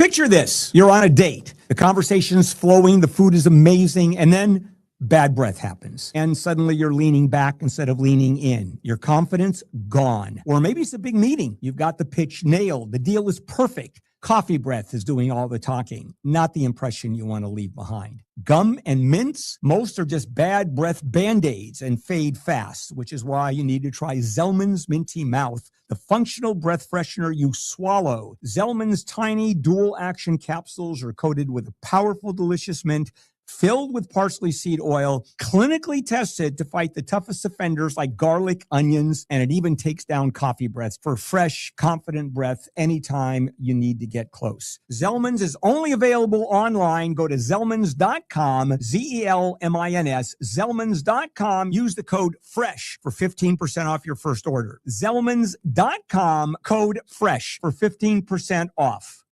Picture this. You're on a date. The conversation's flowing. The food is amazing. And then bad breath happens. And suddenly you're leaning back instead of leaning in. Your confidence gone. Or maybe it's a big meeting. You've got the pitch nailed. The deal is perfect. Coffee breath is doing all the talking, not the impression you want to leave behind. Gum and mints, most are just bad breath Band-Aids and fade fast, which is why you need to try Zellman's Minty Mouth, the functional breath freshener you swallow. Zellman's tiny dual action capsules are coated with a powerful, delicious mint filled with parsley seed oil, clinically tested to fight the toughest offenders like garlic, onions, and it even takes down coffee breath for fresh, confident breath anytime you need to get close. Zellman's is only available online. Go to Zellmans.com, Zelmins, Zellmans.com. Use the code FRESH for 15% off your first order. Zellmans.com, code FRESH for 15% off.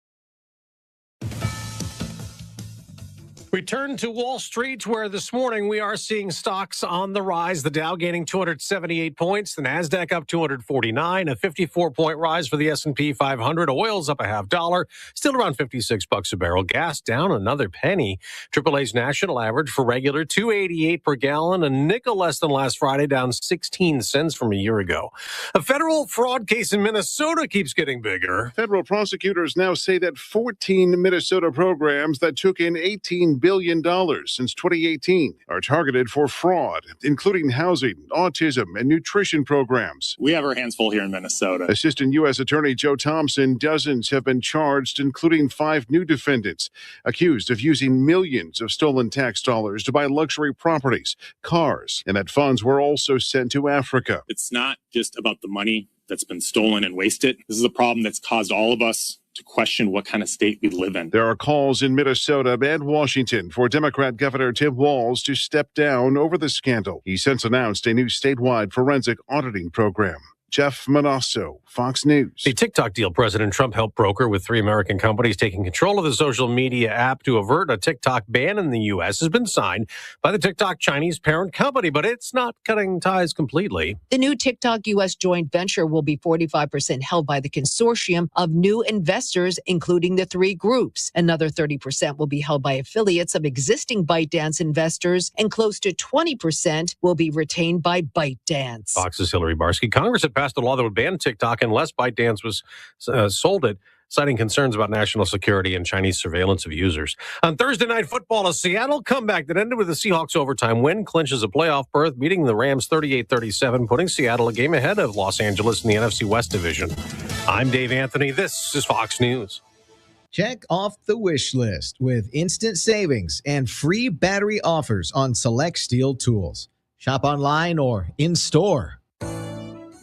We turn to Wall Street, where this morning we are seeing stocks on the rise. The Dow gaining 278 points, the Nasdaq up 249, a 54-point rise for the S&P 500. Oil's up $0.50, still around $56 a barrel. Gas down another penny. AAA's national average for regular $2.88 per gallon, a nickel less than last Friday, down 16 cents from a year ago. A federal fraud case in Minnesota keeps getting bigger. Federal prosecutors now say that 14 Minnesota programs that took in $18 billion since 2018 are targeted for fraud, including housing, autism, and nutrition programs. We have our hands full here in Minnesota. Assistant U.S. Attorney Joe Thompson, dozens have been charged, including 5 new defendants, accused of using millions of stolen tax dollars to buy luxury properties, cars, and that funds were also sent to Africa. It's not just about the money that's been stolen and wasted. This is a problem that's caused all of us to question what kind of state we live in. There are calls in Minnesota and Washington for Democrat Governor Tim Walz to step down over the scandal. He since announced a new statewide forensic auditing program. Jeff Manasso, Fox News. A TikTok deal President Trump helped broker with 3 American companies taking control of the social media app to avert a TikTok ban in the U.S. has been signed by the TikTok Chinese parent company, but it's not cutting ties completely. The new TikTok U.S. joint venture will be 45% held by the consortium of new investors, including the 3 groups. Another 30% will be held by affiliates of existing ByteDance investors, and close to 20% will be retained by ByteDance. Fox's Hillary Barsky. Congress had passed a law that would ban TikTok unless ByteDance was sold it, citing concerns about national security and Chinese surveillance of users. On Thursday Night Football, a Seattle comeback that ended with a Seahawks overtime win clinches a playoff berth, beating the Rams 38-37, putting Seattle a game ahead of Los Angeles in the NFC West Division. I'm Dave Anthony. This is Fox News. Check off the wish list with instant savings and free battery offers on select steel tools. Shop online or in-store.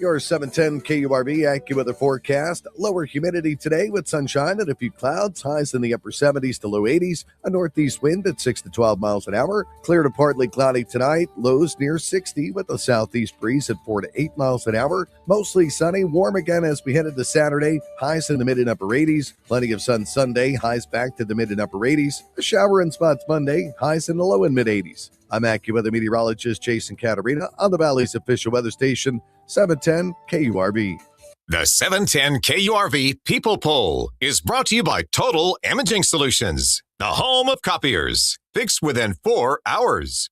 Your 710 KURV AccuWeather forecast. Lower humidity today with sunshine and a few clouds. Highs in the upper 70s to low 80s. A northeast wind at 6 to 12 miles an hour. Clear to partly cloudy tonight. Lows near 60 with a southeast breeze at 4 to 8 miles an hour. Mostly sunny. Warm again as we head into Saturday. Highs in the mid and upper 80s. Plenty of sun Sunday. Highs back to the mid and upper 80s. A shower in spots Monday. Highs in the low and mid 80s. I'm AccuWeather meteorologist Jason Caterina on the Valley's official weather station, 710 KURV. The 710 KURV People Poll is brought to you by Total Imaging Solutions, the home of copiers. Fix within 4 hours.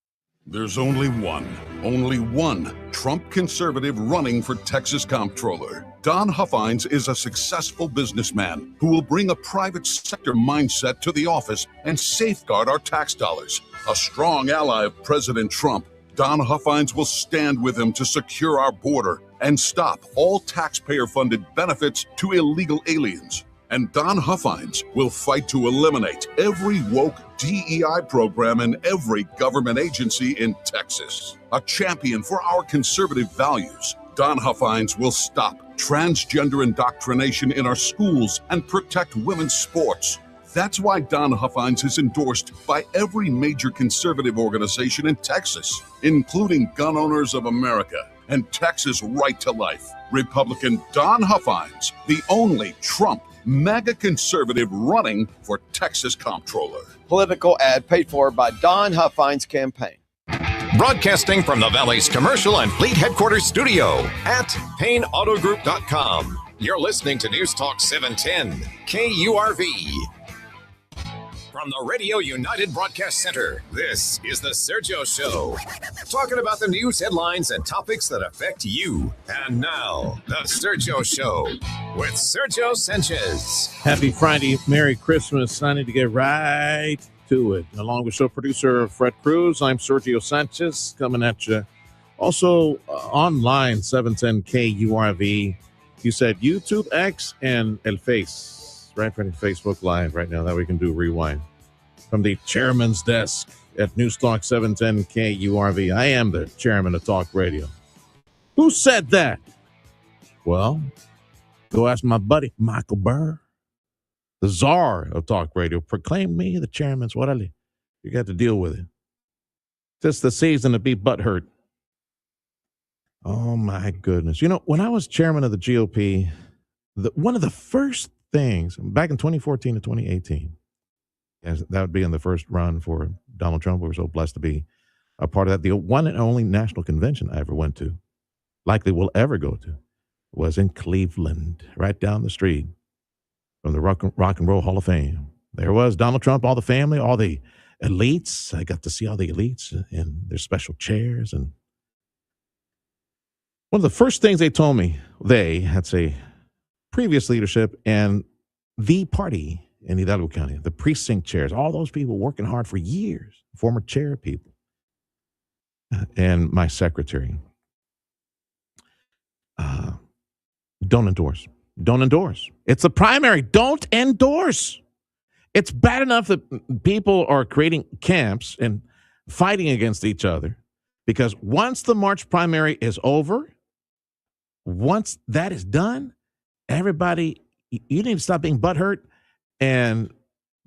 There's only one Trump conservative running for Texas comptroller. Don Huffines is a successful businessman who will bring a private sector mindset to the office and safeguard our tax dollars. A strong ally of President Trump, Don Huffines will stand with him to secure our border and stop all taxpayer-funded benefits to illegal aliens. And Don Huffines will fight to eliminate every woke DEI program in every government agency in Texas. A champion for our conservative values, Don Huffines will stop transgender indoctrination in our schools and protect women's sports. That's why Don Huffines is endorsed by every major conservative organization in Texas, including Gun Owners of America and Texas Right to Life. Republican Don Huffines, the only Trump MAGA conservative running for Texas comptroller. Political ad paid for by Don Huffines' campaign. Broadcasting from the Valley's commercial and fleet headquarters studio at PayneAutoGroup.com. You're listening to News Talk 710 KURV. From the Radio United Broadcast Center, this is the Sergio Show. Talking about the news headlines and topics that affect you. And now, the Sergio Show with Sergio Sanchez. Happy Friday. Merry Christmas. I need to get right to it. Along with show producer Fred Cruz, I'm Sergio Sanchez coming at you. Also online, 710KURV. You said YouTube, X, and El Face. Right from Facebook Live right now. That we can do rewind. From the chairman's desk at Newstalk 710 KURV. I am the chairman of Talk Radio. Who said that? Well, go ask my buddy Michael Burr. The czar of Talk Radio proclaimed me the chairman's what I you got to deal with it. Just the season to be butthurt. Oh my goodness. You know, when I was chairman of the GOP, one of the first things back in 2014 to 2018, as that would be in the first run for Donald Trump. We were so blessed to be a part of that. The one and only national convention I ever went to, likely will ever go to, was in Cleveland, right down the street from the Rock and Roll Hall of Fame. There was Donald Trump, all the family, all the elites. I got to see all the elites in their special chairs. And one of the first things they told me, I'd say, previous leadership and the party in Hidalgo County, the precinct chairs, all those people working hard for years, former chair people, and my secretary. Don't endorse. Don't endorse. It's the primary. Don't endorse. It's bad enough that people are creating camps and fighting against each other because once the March primary is over, once that is done, everybody, you need to stop being butthurt and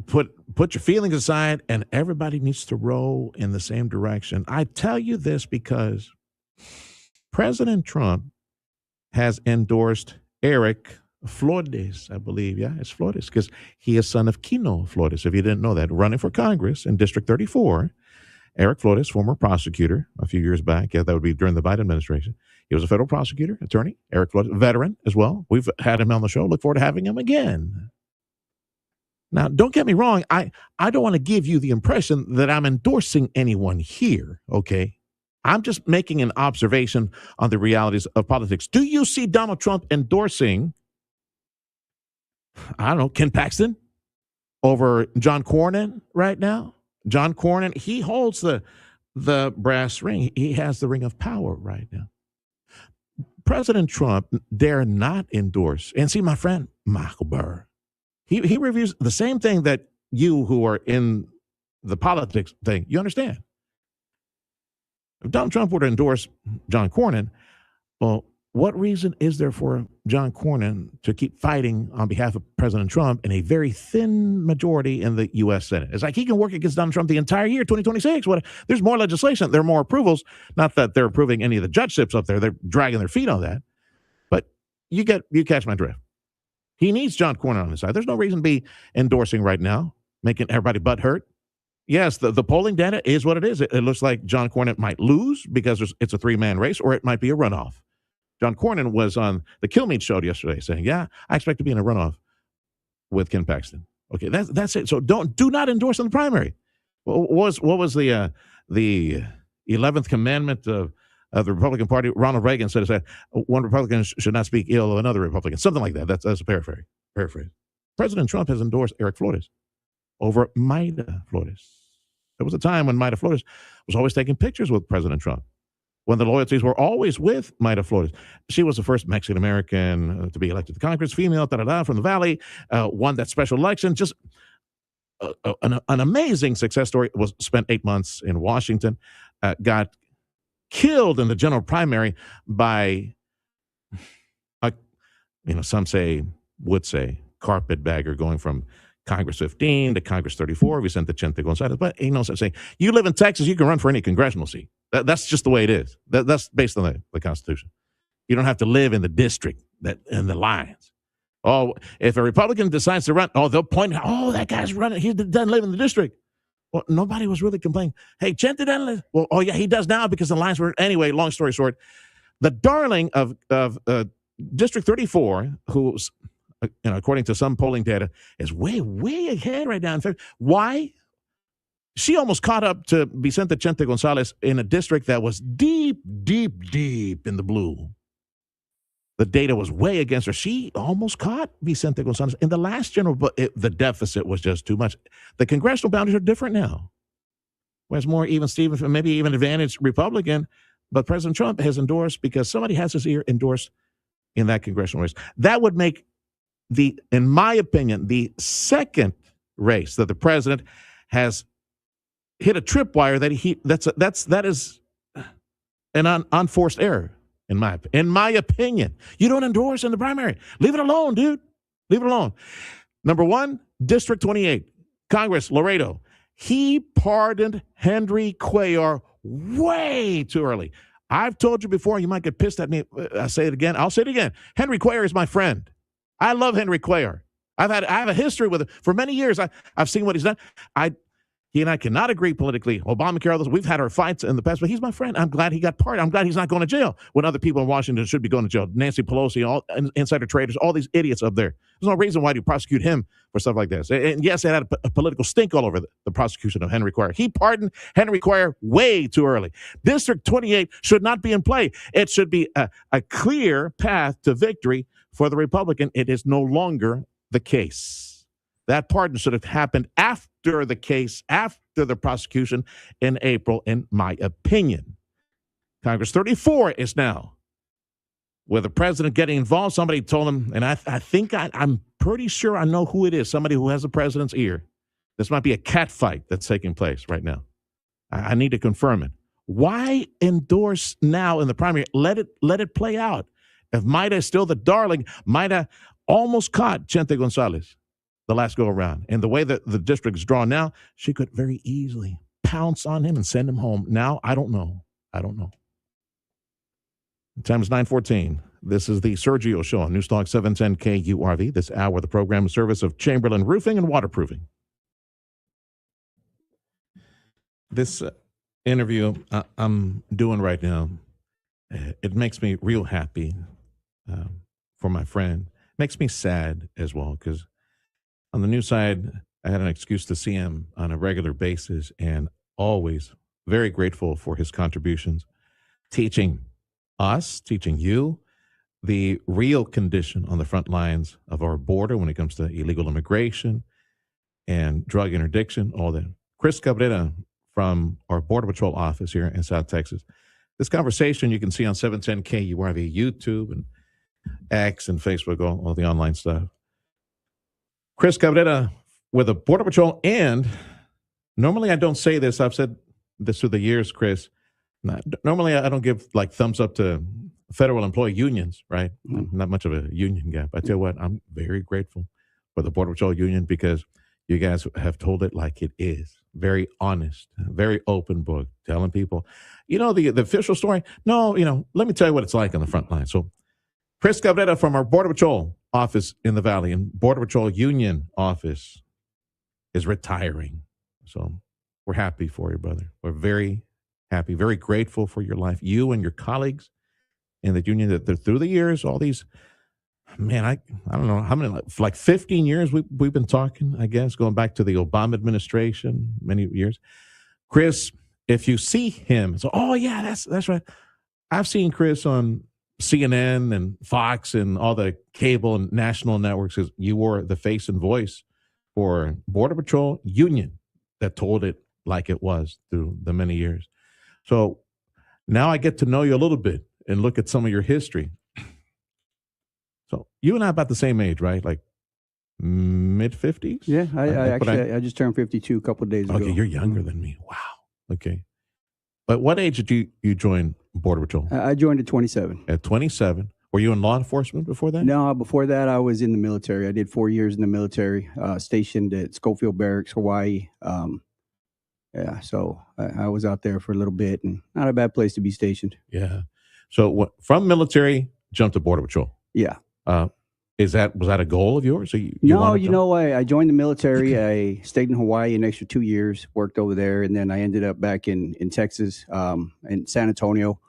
put your feelings aside, and everybody needs to row in the same direction. I tell you this because President Trump has endorsed Eric Flores, I believe. Yeah, it's Flores because he is son of Kino Flores, if you didn't know that, running for Congress in District 34. Eric Flores, former prosecutor a few years back. Yeah, that would be during the Biden administration. He was a federal prosecutor, attorney. Eric Flores, veteran as well. We've had him on the show. Look forward to having him again. Now, don't get me wrong. I don't want to give you the impression that I'm endorsing anyone here, okay? I'm just making an observation on the realities of politics. Do you see Donald Trump endorsing, I don't know, Ken Paxton over John Cornyn right now? John Cornyn, he holds the brass ring. He has the ring of power right now. President Trump dare not endorse. And see, my friend, Michael Burr, he reviews the same thing that you who are in the politics thing, you understand. If Donald Trump were to endorse John Cornyn, well, what reason is there for John Cornyn to keep fighting on behalf of President Trump in a very thin majority in the U.S. Senate? It's like he can work against Donald Trump the entire year, 2026. There's more legislation. There are more approvals. Not that they're approving any of the judgeships up there. They're dragging their feet on that. But you catch my drift. He needs John Cornyn on his side. There's no reason to be endorsing right now, making everybody butt hurt. Yes, the polling data is what it is. It looks like John Cornyn might lose because it's a three-man race, or it might be a runoff. John Cornyn was on the Kilmeade show yesterday saying, yeah, I expect to be in a runoff with Ken Paxton. Okay, that's it. So do not endorse in the primary. What was the 11th commandment of the Republican Party? Ronald Reagan said that one Republican should not speak ill of another Republican. Something like that. That's a paraphrase. President Trump has endorsed Eric Flores over Maida Flores. There was a time when Maida Flores was always taking pictures with President Trump, when the loyalties were always with Maida Flores. She was the first Mexican-American to be elected to Congress, female, from the Valley, won that special election. Just an amazing success story. Spent 8 months in Washington, got killed in the general primary by, some would say, carpetbagger going from Congress 15 to Congress 34, Vicente Chente Gonzalez. But he knows what I'm saying. You live in Texas, you can run for any congressional seat. That's just the way it is. That's based on the Constitution. You don't have to live in the district in the lines. Oh, if a Republican decides to run, they'll point out, that guy's running. He doesn't live in the district. Well, nobody was really complaining. Hey, Chente doesn't live. Well, yeah, he does now because the lines were. Anyway, long story short, the darling of District 34, who's according to some polling data, is way, way ahead right now. In fact, why? She almost caught up to Vicente Chente Gonzalez in a district that was deep, deep, deep in the blue. The data was way against her. She almost caught Vicente Gonzalez in the last general, but the deficit was just too much. The congressional boundaries are different now. Whereas more even Steven, maybe even advantaged Republican, but President Trump has endorsed because somebody has his ear endorsed in that congressional race. That would make in my opinion, the second race that the president has hit a tripwire that is an unforced error. In my opinion, you don't endorse in the primary. Leave it alone, dude. Leave it alone. Number 1, District 28, Congress, Laredo. He pardoned Henry Cuellar way too early. I've told you before, you might get pissed at me. I'll say it again. Henry Cuellar is my friend. I love Henry Cuellar. I have a history with him for many years. I've seen what he's done. He and I cannot agree politically. Obamacare, we've had our fights in the past, but he's my friend. I'm glad he got pardoned. I'm glad he's not going to jail when other people in Washington should be going to jail. Nancy Pelosi, all insider traders, all these idiots up there. There's no reason why to prosecute him for stuff like this. And yes, it had a political stink all over the prosecution of Henry Cuellar. He pardoned Henry Cuellar way too early. District 28 should not be in play. It should be a clear path to victory for the Republican. It is no longer the case. That pardon should have happened after the case, after the prosecution in April, in my opinion. Congress 34 is now with the president getting involved. Somebody told him, and I think I'm pretty sure I know who it is, somebody who has the president's ear. This might be a cat fight that's taking place right now. I need to confirm it. Why endorse now in the primary? Let it play out. If Maida is still the darling, Maida almost caught Chente Gonzalez the last go around. And the way that the district is drawn now, she could very easily pounce on him and send him home. Now, I don't know. The time is 9:14. This is the Sergio Show on Newstalk 710 KURV. This hour, the program is service of Chamberlain Roofing and Waterproofing. This interview I'm doing right now, it makes me real happy for my friend. It makes me sad as well, because on the news side, I had an excuse to see him on a regular basis, and always very grateful for his contributions, teaching you, the real condition on the front lines of our border when it comes to illegal immigration and drug interdiction, all that. Chris Cabrera from our Border Patrol office here in South Texas. This conversation you can see on 710 KURV, YouTube and X and Facebook, all the online stuff. Chris Cabrera with the Border Patrol, and normally I don't say this. I've said this through the years, Chris. Normally I don't give like thumbs up to federal employee unions, right? I'm not much of a union guy. But I tell you what, I'm very grateful for the Border Patrol union because you guys have told it like it is. Very honest, very open book, telling people, the official story. No, let me tell you what it's like on the front line. So Chris Cabrera from our Border Patrol office in the Valley and Border Patrol Union office is retiring. So we're happy for you, brother. We're very happy, very grateful for your life. You and your colleagues in the union that through the years, all these, man, I don't know how many, like 15 years we've been talking, I guess, going back to the Obama administration, many years. Chris, if you see him, so, oh yeah, that's right. I've seen Chris on CNN and Fox and all the cable and national networks, because you were the face and voice for Border Patrol Union that told it like it was through the many years. So now I get to know you a little bit and look at some of your history. So you and I are about the same age, right? Like mid-50s? Yeah, I just turned 52 a couple of days ago. Okay, you're younger than me. Wow. Okay. But what age did you join Border Patrol? I joined at 27. At 27. Were you in law enforcement before that? No, before that I was in the military. I did 4 years in the military, stationed at Schofield Barracks, Hawaii. So I was out there for a little bit, and not a bad place to be stationed. Yeah. So from military, jumped to Border Patrol. Yeah. Was that a goal of yours? I joined the military. I stayed in Hawaii an extra 2 years, worked over there, and then I ended up back in Texas, in San Antonio.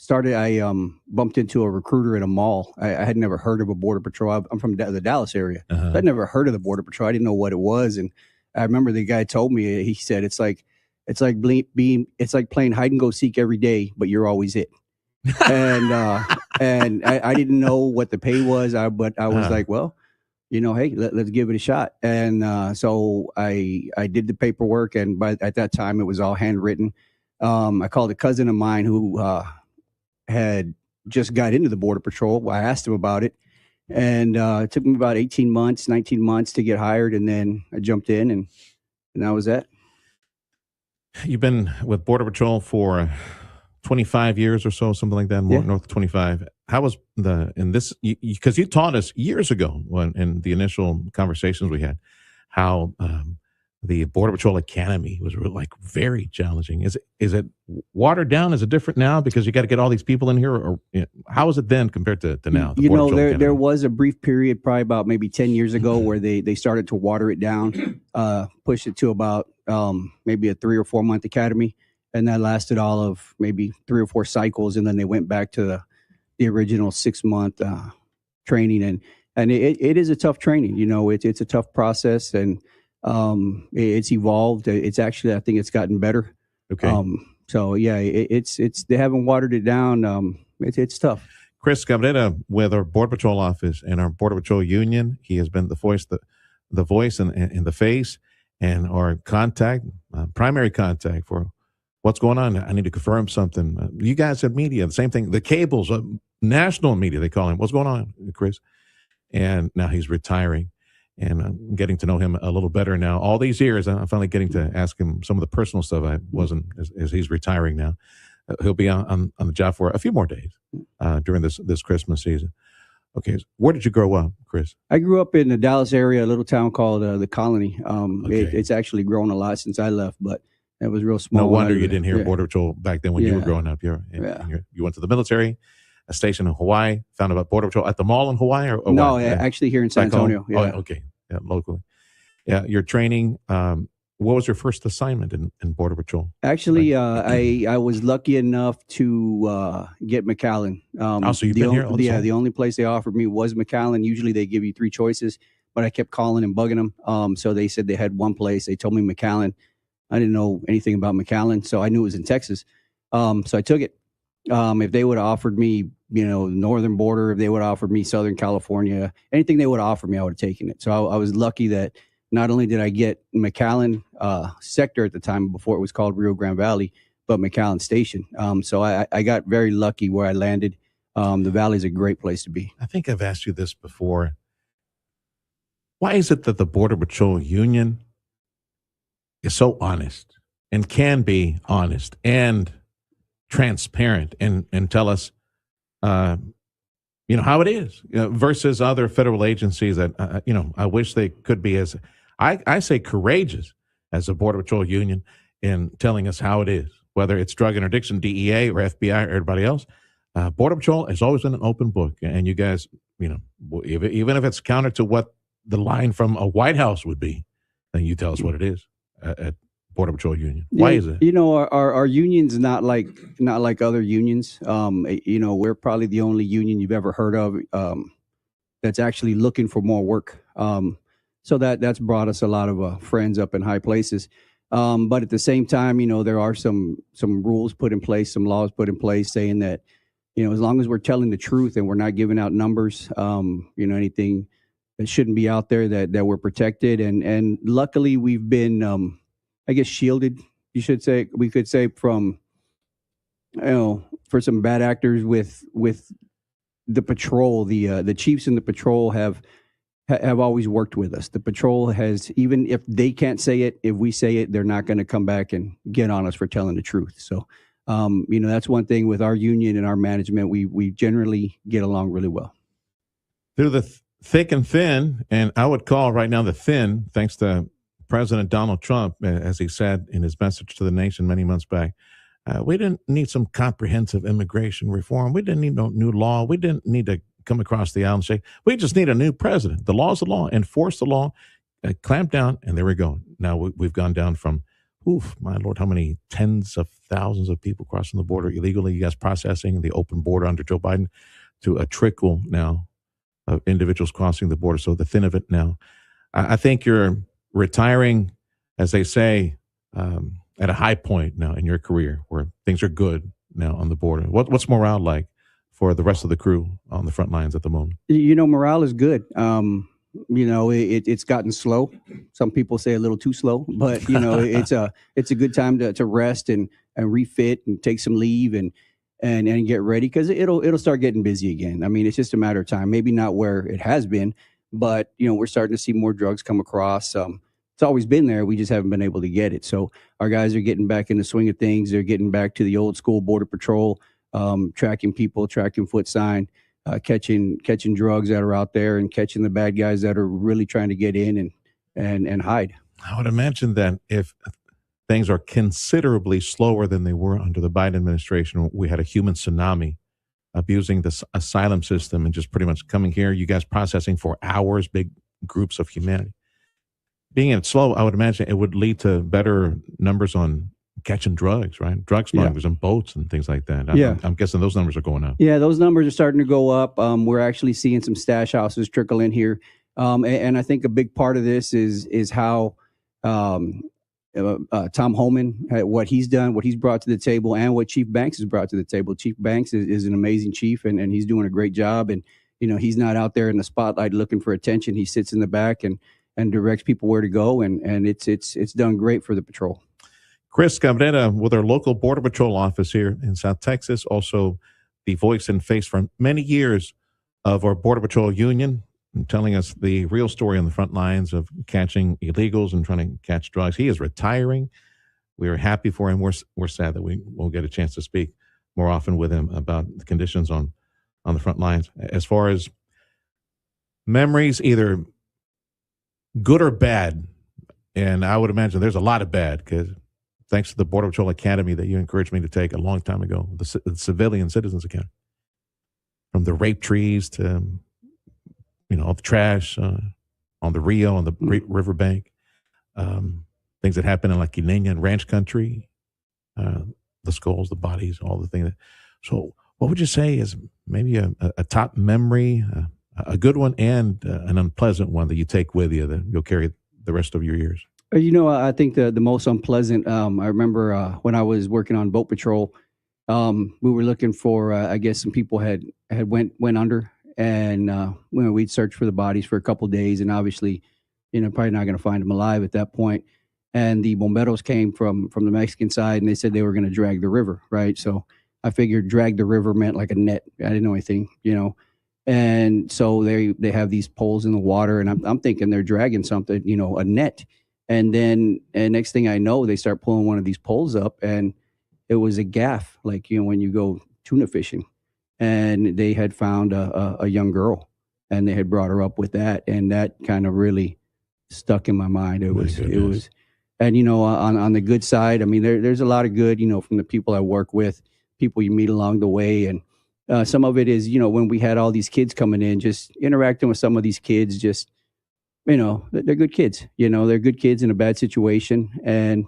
bumped into a recruiter at a mall. I had never heard of a Border Patrol. I'm from the Dallas area. So I'd never heard of the Border Patrol. I didn't know what it was. And I remember the guy told me, he said, it's like playing hide and go seek every day, but you're always it. And I didn't know what the pay was, but I was like, well, hey, let's give it a shot. And so I did the paperwork, and at that time it was all handwritten. I called a cousin of mine who had just got into the Border Patrol. I asked him about it, and it took me about 19 months to get hired, and then I jumped in, and that was that. You've been with Border Patrol for 25 years or so, something like that, north of 25. How was because you taught us years ago in the initial conversations we had, how the Border Patrol Academy was very challenging. Is it watered down? Is it different now because you got to get all these people in here? Or how was it then compared to now? There was a brief period, probably about maybe 10 years ago, where they started to water it down, push it to about maybe a 3 or 4 month academy. And that lasted all of maybe 3 or 4 cycles. And then they went back to the original 6 month training. And it is a tough training. It's a tough process, and it's evolved. It's actually, I think it's gotten better. Okay. So yeah, it's they haven't watered it down. It's tough. Chris Cabrera with our Border Patrol office and our Border Patrol union. He has been the voice and the face and our primary contact for what's going on. I need to confirm something. You guys have media, the same thing. The cables, national media, they call him. What's going on, Chris? And now he's retiring, and I'm getting to know him a little better now. All these years, I'm finally getting to ask him some of the personal stuff I wasn't as he's retiring now. He'll be on the job for a few more days during this Christmas season. Okay, where did you grow up, Chris? I grew up in the Dallas area, a little town called the Colony. Okay. It's actually grown a lot since I left, but it was real small. No wonder you didn't hear Border Patrol back then when you were growing up. You went to the military, a station in Hawaii, found out about Border Patrol at the mall in Hawaii? Or no, what? Actually here in San Antonio. Yeah. Oh, okay, yeah, locally. Yeah, your training, what was your first assignment in Border Patrol? Actually, I was lucky enough to get McAllen. So you've been here all this time? The only place they offered me was McAllen. Usually they give you 3 choices, but I kept calling and bugging them. So they said they had one place. They told me McAllen. I didn't know anything about McAllen, so I knew it was in Texas. So I took it. If they would have offered me, northern border, if they would have offered me Southern California, anything they would have offered me, I would have taken it. So I was lucky that not only did I get McAllen sector at the time before it was called Rio Grande Valley, but McAllen Station. So I got very lucky where I landed. The Valley is a great place to be. I think I've asked you this before. Why is it that the Border Patrol Union is so honest and can be honest and transparent and tell us, how it is versus other federal agencies that, I wish they could be as, I say courageous as a Border Patrol Union in telling us how it is, whether it's drug interdiction, DEA or FBI or everybody else. Border Patrol has always been an open book. And you guys, even if it's counter to what the line from a White House would be, then you tell us what it is at Border Patrol Union. Why is it? Our union's not like other unions. We're probably the only union you've ever heard of that's actually looking for more work. So that's brought us a lot of friends up in high places. But at the same time, there are some rules put in place, some laws put in place saying that, as long as we're telling the truth and we're not giving out numbers, anything that shouldn't be out there, that we're protected. And luckily we've been, I guess, shielded, we could say from, for some bad actors with the patrol. The chiefs in the patrol have always worked with us. The patrol has, even if they can't say it, if we say it, they're not going to come back and get on us for telling the truth. So, that's one thing with our union and our management. We generally get along really well. Through the thick and thin, and I would call right now the thin, thanks to President Donald Trump, as he said in his message to the nation many months back, we didn't need some comprehensive immigration reform. We didn't need no new law. We didn't need to come across the aisle and say, we just need a new president. The law is the law. Enforce the law, clamp down, and there we go. Now we've gone down from oof, my Lord, how many tens of thousands of people crossing the border illegally? You guys processing the open border under Joe Biden to a trickle now of individuals crossing the border. So the thin of it now. I think you're retiring, as they say, at a high point now in your career where things are good now on the border. What's morale like for the rest of the crew on the front lines at the moment? Morale is good. It's gotten slow. Some people say a little too slow, but it's a good time to rest and refit and take some leave and get ready, because it'll start getting busy again. I mean, it's just a matter of time. Maybe not where it has been, but we're starting to see more drugs come across. It's always been there. We just haven't been able to get it. So our guys are getting back in the swing of things. They're getting back to the old school border patrol, tracking people, tracking foot sign, catching drugs that are out there, and catching the bad guys that are really trying to get in and hide. I would imagine that if things are considerably slower than they were under the Biden administration, we had a human tsunami abusing the asylum system and just pretty much coming here, you guys processing for hours, big groups of humanity. Being it slow, I would imagine it would lead to better numbers on catching drugs, right? Drug smugglers and boats and things like that. I'm guessing those numbers are going up. Yeah, those numbers are starting to go up. We're actually seeing some stash houses trickle in here. And I think a big part of this is how Tom Homan, what he's done, what he's brought to the table, and what Chief Banks has brought to the table. Chief Banks is an amazing chief, and he's doing a great job. And, he's not out there in the spotlight looking for attention. He sits in the back and directs people where to go. And it's done great for the patrol. Chris Cabrera with our local Border Patrol office here in South Texas, also the voice and face for many years of our Border Patrol union, and telling us the real story on the front lines of catching illegals and trying to catch drugs. He is retiring. We are happy for him. We're sad that we won't get a chance to speak more often with him about the conditions on the front lines. As far as memories, either good or bad, and I would imagine there's a lot of bad, because thanks to the Border Patrol Academy that you encouraged me to take a long time ago, the Civilian Citizens Academy, from the rape trees to all the trash on the Rio, on the riverbank, things that happen in La Quinena and ranch country, the skulls, the bodies, all the things. So what would you say is maybe a top memory, a good one and an unpleasant one that you take with you that you'll carry the rest of your years? I think the most unpleasant, I remember when I was working on boat patrol, we were looking for, I guess some people had went under, and we'd search for the bodies for a couple of days, and obviously, probably not going to find them alive at that point. And the bomberos came from the Mexican side, and they said they were going to drag the river, right? So I figured drag the river meant like a net. I didn't know anything, And so they have these poles in the water, and I'm thinking they're dragging something, a net. And then next thing I know, they start pulling one of these poles up, and it was a gaff, like, when you go tuna fishing. And they had found a young girl, and they had brought her up with that. And that kind of really stuck in my mind. It was, and, on the good side, I mean, there's a lot of good, from the people I work with, people you meet along the way. And some of it is, when we had all these kids coming in, just interacting with some of these kids, just, they're good kids, they're good kids in a bad situation. And,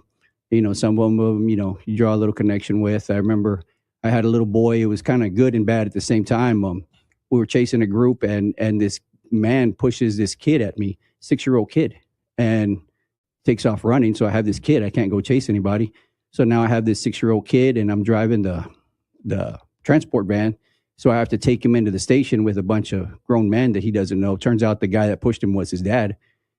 some of them, you draw a little connection with. I remember I had a little boy. It was kind of good and bad at the same time. We were chasing a group, and this man pushes this kid at me, 6-year-old kid, and takes off running. So I have this kid. I can't go chase anybody. So now I have this 6-year-old kid, and I'm driving the transport van. So I have to take him into the station with a bunch of grown men that he doesn't know. Turns out the guy that pushed him was his dad.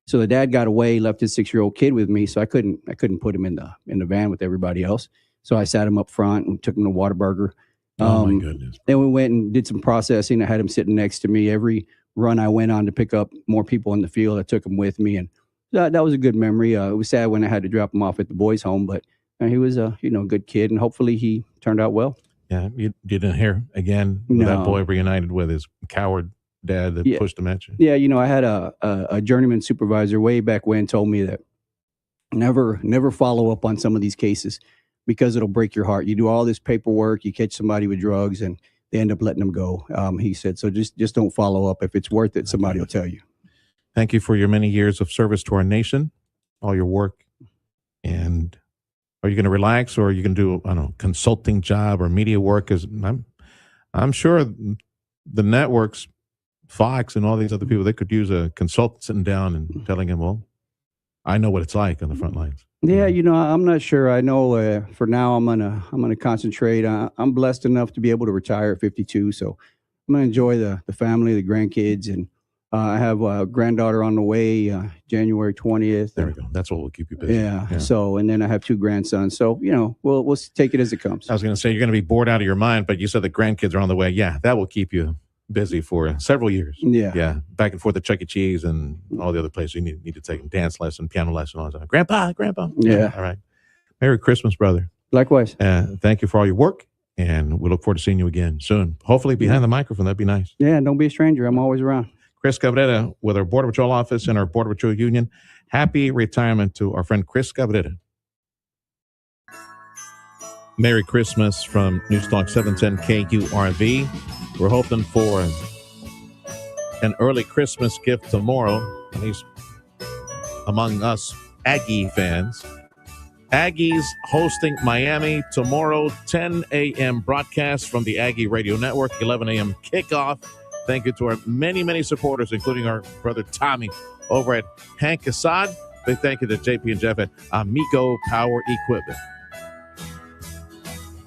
So the dad got away, left his 6-year-old kid with me. So I couldn't put him in the van with everybody else. So I sat him up front and took him to Whataburger. Oh my goodness. Then we went and did some processing. I had him sitting next to me. Every run I went on to pick up more people in the field, I took him with me. And that was a good memory. It was sad when I had to drop him off at the boys' home, but he was a good kid, and hopefully he turned out well. Yeah, you didn't hear again that boy reunited with his coward dad that pushed him at you. Yeah, I had a journeyman supervisor way back when told me that never follow up on some of these cases, because it'll break your heart. You do all this paperwork, you catch somebody with drugs, and they end up letting them go. He said, so just don't follow up. If it's worth it, somebody will tell you. Thank you for your many years of service to our nation, all your work, and Are you going to relax, or are you going to do, I don't know, consulting job or media work? Because I'm sure the networks, Fox and all these other people, they could use a consultant sitting down and telling him, well, I know what it's like on the front lines. Yeah, I'm not sure. I know for now I'm gonna concentrate. I'm blessed enough to be able to retire at 52, so I'm gonna enjoy the family, the grandkids, and I have a granddaughter on the way, January 20th. There we go. That's what will keep you busy. Yeah. So, and then I have 2 grandsons. So, we'll take it as it comes. I was going to say, you're going to be bored out of your mind, but you said the grandkids are on the way. Yeah, that will keep you busy for several years. Yeah. Back and forth to Chuck E. Cheese and all the other places you need to take them. Dance lesson, piano lesson, all that stuff. Grandpa. Yeah. All right. Merry Christmas, brother. Likewise. Thank you for all your work, and we look forward to seeing you again soon. Hopefully behind the microphone. That'd be nice. Yeah, don't be a stranger. I'm always around. Chris Cabrera with our Border Patrol office and our Border Patrol Union. Happy retirement to our friend Chris Cabrera. Merry Christmas from News Talk 710 KURV. We're hoping for an early Christmas gift tomorrow, at least among us Aggie fans. Aggies hosting Miami tomorrow, 10 a.m. broadcast from the Aggie Radio Network, 11 a.m. kickoff. Thank you to our many, many supporters, including our brother Tommy over at Hank Assad. Big thank you to JP and Jeff at Amigo Power Equipment.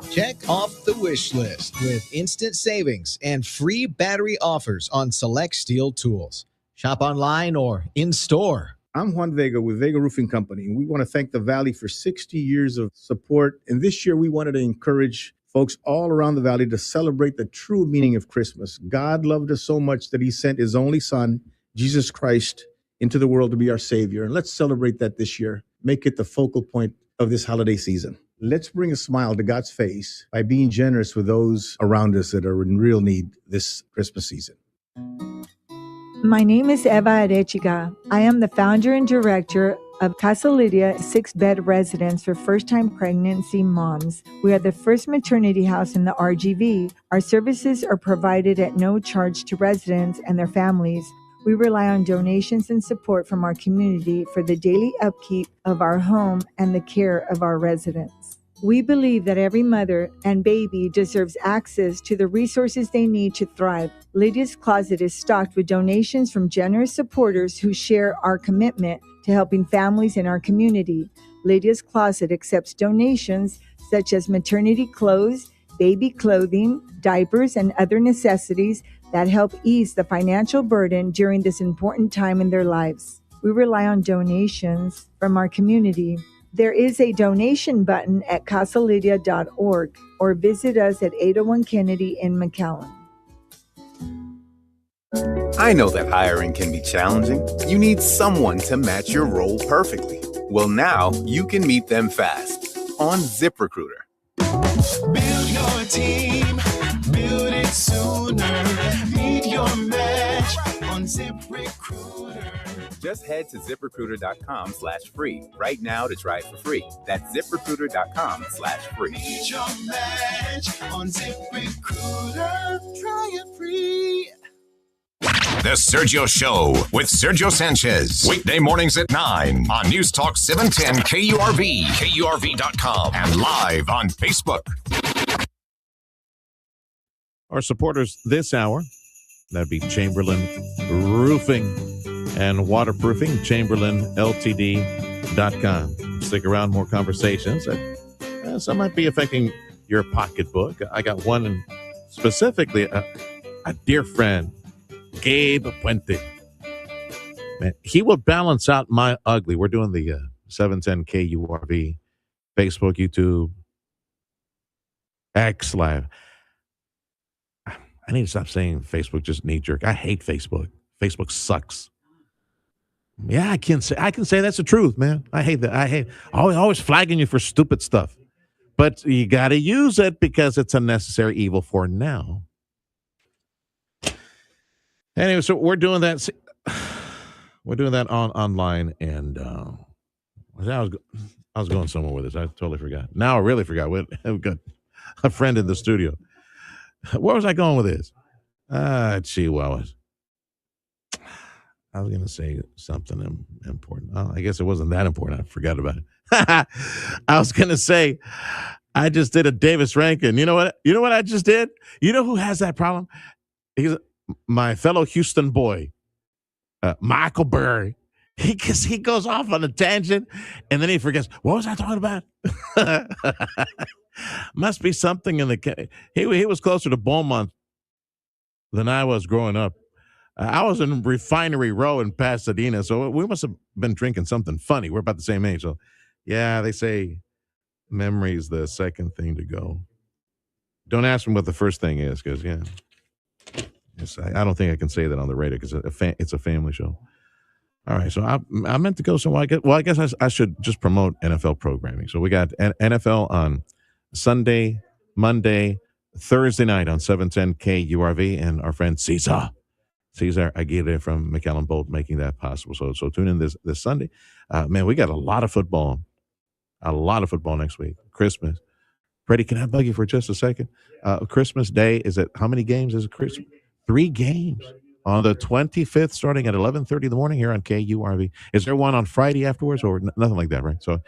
Check off the wish list with instant savings and free battery offers on select steel tools. Shop online or in store. I'm Juan Vega with Vega Roofing Company, and we want to thank the Valley for 60 years of support. And this year, we wanted to encourage folks all around the Valley to celebrate the true meaning of Christmas. God loved us so much that he sent his only son, Jesus Christ, into the world to be our Savior. And let's celebrate that this year. Make it the focal point of this holiday season. Let's bring a smile to God's face by being generous with those around us that are in real need this Christmas season. My name is Eva Arechiga. I am the founder and director of Casa Lydia 6-bed residence for first-time pregnancy moms. We are the first maternity house in the RGV. Our services are provided at no charge to residents and their families. We rely on donations and support from our community for the daily upkeep of our home and the care of our residents. We believe that every mother and baby deserves access to the resources they need to thrive. Lydia's Closet is stocked with donations from generous supporters who share our commitment to helping families in our community. Lydia's Closet accepts donations such as maternity clothes, baby clothing, diapers, and other necessities that help ease the financial burden during this important time in their lives. We rely on donations from our community. There is a donation button at casalydia.org or visit us at 801 Kennedy in McAllen. I know that hiring can be challenging. You need someone to match your role perfectly. Well, now you can meet them fast on ZipRecruiter. Build your team, build it sooner. Meet your match on ZipRecruiter. Just head to ZipRecruiter.com/free right now to try it for free. That's ZipRecruiter.com/free. Meet your match on ZipRecruiter. Try it free. The Sergio Show with Sergio Sanchez. Weekday mornings at 9 on News Talk 710 KURV, KURV.com, and live on Facebook. Our supporters this hour, that'd be Chamberlain Roofing and Waterproofing, ChamberlainLTD.com. Stick around, more conversations. Some might be affecting your pocketbook. I got one specifically, a dear friend, Gabe Puente. Man, he will balance out my ugly. We're doing the 710 KURV, Facebook, YouTube, X Live. I need to stop saying Facebook just knee jerk. I hate Facebook. Facebook sucks. Yeah, I can say that's the truth, man. I hate that. I hate always flagging you for stupid stuff. But you got to use it because it's a necessary evil for now. Anyway, so we're doing that. We're doing that online, and I was going somewhere with this. I totally forgot. Now I really forgot. We've got a friend in the studio. Where was I going with this? Chihuahuas. I was going to say something important. Oh, I guess it wasn't that important. I forgot about it. I was going to say, I just did a Davis Rankin. You know what? You know what I just did? You know who has that problem? He's my fellow Houston boy, Michael Burry. He goes off on a tangent, and then he forgets, what was I talking about? Must be something in the... He was closer to Beaumont than I was growing up. I was in Refinery Row in Pasadena, so we must have been drinking something funny. We're about the same age. So, yeah, they say memory's the second thing to go. Don't ask me what the first thing is, because, yeah. I don't think I can say that on the radio because it's a family show. All right, so I meant to go somewhere. I guess I should just promote NFL programming. So we got NFL on Sunday, Monday, Thursday night on 710 KURV, and our friend Cesar Aguirre from McAllen Bolt making that possible. So tune in this Sunday. Man, we got a lot of football next week. Christmas. Freddie, can I bug you for just a second? Christmas Day, is it, how many games is it Christmas? 3 games on the 25th, starting at 11:30 in the morning here on KURV. Is there one on Friday afterwards, or nothing like that, right? So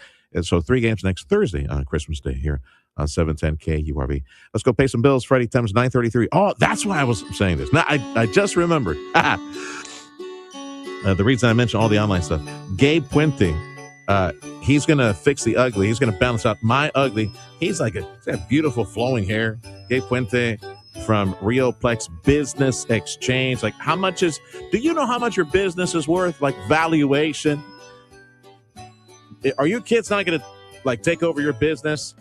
3 games next Thursday on Christmas Day here on 710 KURV. Let's go pay some bills. Freddie, times 9:33. Oh, that's why I was saying this. Now I just remembered. The reason I mentioned all the online stuff. Gabe Puente, he's going to fix the ugly. He's going to balance out my ugly. He's got beautiful flowing hair. Gabe Puente from Rioplex Business Exchange. Do you know how much your business is worth? Like valuation? Are your kids not going to take over your business?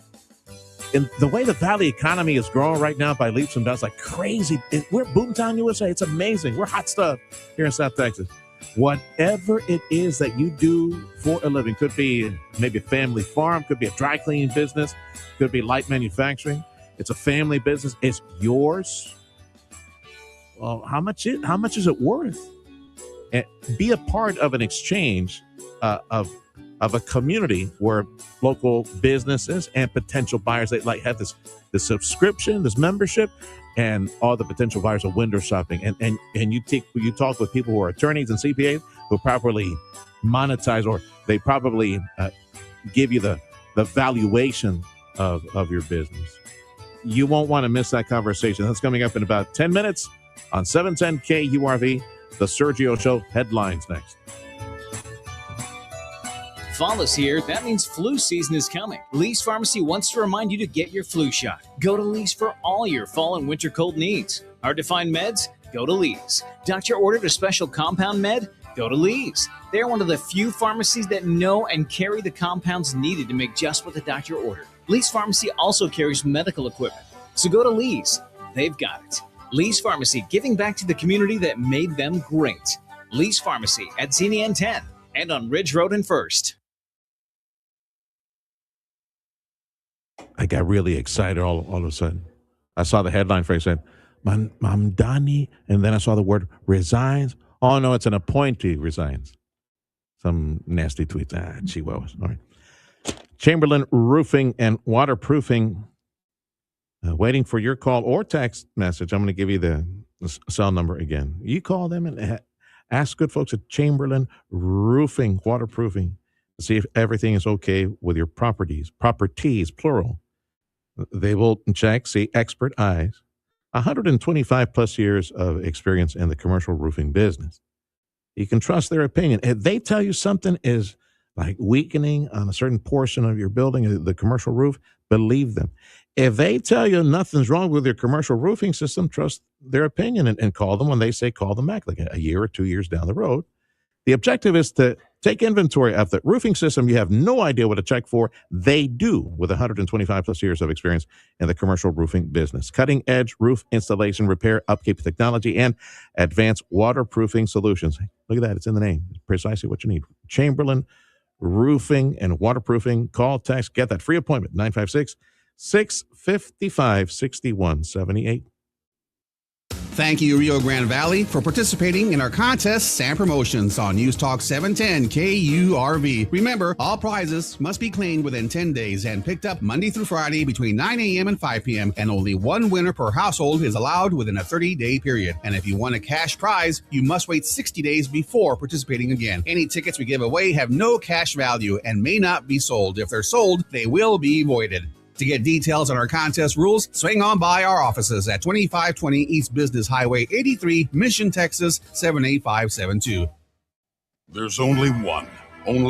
And the way the Valley economy is growing right now by leaps and bounds, like crazy. We're Boomtown, USA. It's amazing. We're hot stuff here in South Texas. Whatever it is that you do for a living, could be maybe a family farm, could be a dry cleaning business, could be light manufacturing. It's a family business. It's yours. Well, how much is it worth? And be a part of an exchange of a community where local businesses and potential buyers, they have this subscription, this membership, and all the potential buyers are window shopping. And you talk with people who are attorneys and CPAs who properly monetize, or they probably give you the valuation of your business. You won't want to miss that conversation. That's coming up in about 10 minutes on 710 KURV. The Sergio Show headlines next. Fall is here. That means flu season is coming. Lee's Pharmacy wants to remind you to get your flu shot. Go to Lee's for all your fall and winter cold needs. Hard to find meds? Go to Lee's. Doctor ordered a special compound med? Go to Lee's. They're one of the few pharmacies that know and carry the compounds needed to make just what the doctor ordered. Lee's Pharmacy also carries medical equipment. So go to Lee's. They've got it. Lee's Pharmacy, giving back to the community that made them great. Lee's Pharmacy at Zenia and 10 and on Ridge Road and First. I got really excited all of a sudden. I saw the headline phrase said, Mamdani, and then I saw the word resigns. Oh, no, it's an appointee resigns. Some nasty tweets. Chihuahuas. All right. Chamberlain Roofing and Waterproofing, waiting for your call or text message. I'm going to give you the cell number again. You call them and ask good folks at Chamberlain Roofing, Waterproofing, to see if everything is okay with your properties, plural. They will check, see expert eyes. 125 plus years of experience in the commercial roofing business. You can trust their opinion. If they tell you something is weakening on a certain portion of your building, the commercial roof, believe them. If they tell you nothing's wrong with your commercial roofing system, trust their opinion and call them when they say call them back, like a year or 2 years down the road. The objective is to take inventory of the roofing system. You have no idea what to check for. They do, with 125 plus years of experience in the commercial roofing business. Cutting edge roof installation, repair, upkeep technology, and advanced waterproofing solutions. Look at that. It's in the name. It's precisely what you need. Chamberlain Roofing and Waterproofing. Call, text, get that free appointment. 956-655-6178. Thank you, Rio Grande Valley, for participating in our contests and promotions on News Talk 710 KURV. Remember, all prizes must be claimed within 10 days and picked up Monday through Friday between 9 a.m. and 5 p.m. And only one winner per household is allowed within a 30-day period. And if you want a cash prize, you must wait 60 days before participating again. Any tickets we give away have no cash value and may not be sold. If they're sold, they will be voided. To get details on our contest rules, swing on by our offices at 2520 East Business Highway 83, Mission, Texas 78572. There's only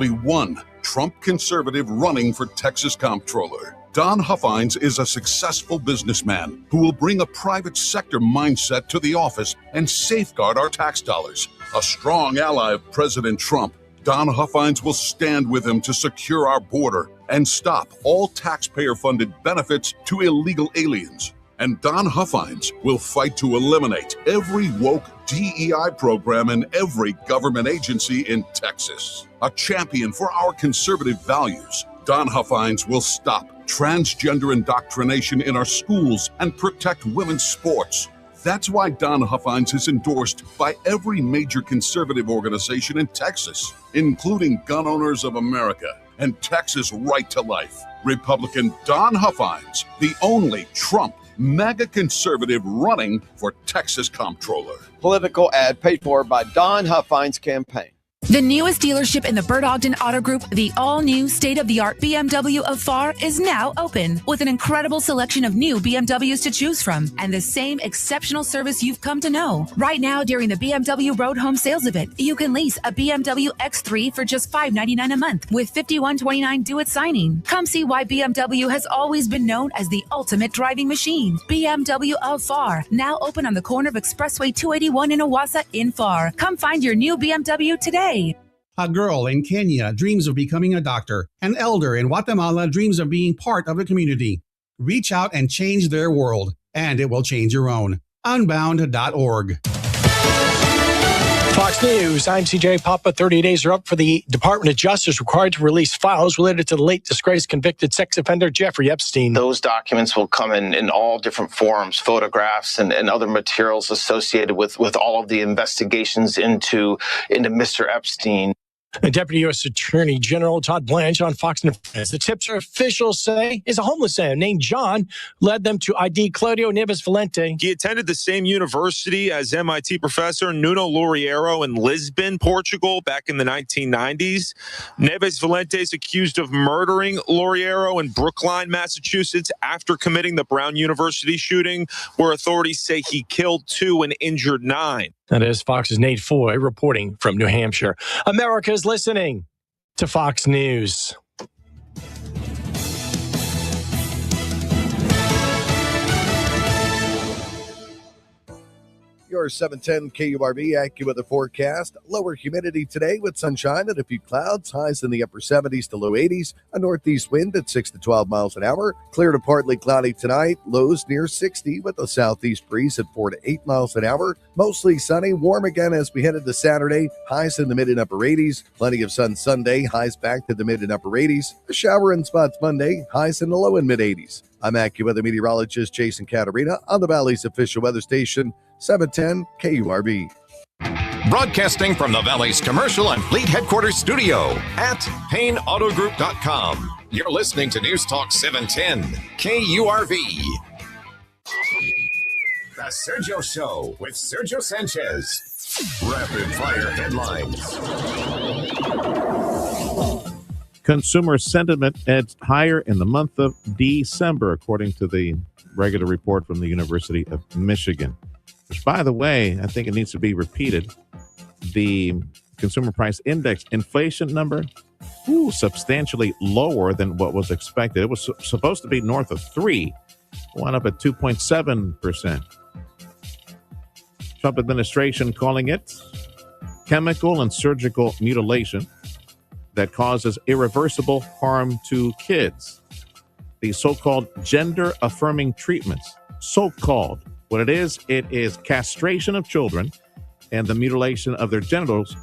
one Trump conservative running for Texas comptroller. Don Huffines is a successful businessman who will bring a private sector mindset to the office and safeguard our tax dollars. A strong ally of President Trump, Don Huffines will stand with him to secure our border and stop all taxpayer-funded benefits to illegal aliens. And Don Huffines will fight to eliminate every woke DEI program in every government agency in Texas. A champion for our conservative values, Don Huffines will stop transgender indoctrination in our schools and protect women's sports. That's why Don Huffines is endorsed by every major conservative organization in Texas, including Gun Owners of America and Texas Right to Life. Republican Don Huffines, the only Trump mega conservative running for Texas comptroller. Political ad paid for by Don Huffines' campaign. The newest dealership in the Bert Ogden Auto Group, the all-new state-of-the-art BMW of FAR, is now open with an incredible selection of new BMWs to choose from and the same exceptional service you've come to know. Right now, during the BMW Road Home Sales Event, you can lease a BMW X3 for just $599 a month with $51.29 due at signing. Come see why BMW has always been known as the ultimate driving machine. BMW of FAR, now open on the corner of Expressway 281 in Owasso in FAR. Come find your new BMW today. A girl in Kenya dreams of becoming a doctor. An elder in Guatemala dreams of being part of a community. Reach out and change their world, and it will change your own. Unbound.org. Fox News, I'm CJ Papa. 30 days are up for the Department of Justice required to release files related to the late disgraced convicted sex offender Jeffrey Epstein. Those documents will come in all different forms, photographs and other materials associated with all of the investigations into Mr. Epstein. Deputy U.S. Attorney General Todd Blanche on Fox News. The tips officials say is a homeless man named John led them to ID Claudio Neves Valente. He attended the same university as MIT professor Nuno Loureiro in Lisbon, Portugal, back in the 1990s. Neves Valente is accused of murdering Loureiro in Brookline, Massachusetts, after committing the Brown University shooting, where authorities say he killed 2 and injured 9. That is Fox's Nate Foy reporting from New Hampshire. America's listening to Fox News. Your 710 KURV AccuWeather forecast. Lower humidity today with sunshine and a few clouds. Highs in the upper 70s to low 80s. A northeast wind at 6 to 12 miles an hour. Clear to partly cloudy tonight. Lows near 60 with a southeast breeze at 4 to 8 miles an hour. Mostly sunny. Warm again as we head into Saturday. Highs in the mid and upper 80s. Plenty of sun Sunday. Highs back to the mid and upper 80s. A shower in spots Monday. Highs in the low and mid 80s. I'm AccuWeather meteorologist Jason Caterina on the Valley's official weather station, 710 KURV. Broadcasting from the Valley's commercial and fleet headquarters studio at PayneAutoGroup.com. You're listening to News Talk 710 KURV. The Sergio Show with Sergio Sanchez. Rapid fire headlines. Consumer sentiment edged higher in the month of December, according to the regular report from the University of Michigan. Which, by the way, I think it needs to be repeated. The consumer price index inflation number, substantially lower than what was expected. It was supposed to be north of 3, wound up at 2.7%. Trump administration calling it chemical and surgical mutilation that causes irreversible harm to kids. The so-called gender-affirming treatments. So-called. What it is castration of children and the mutilation of their genitals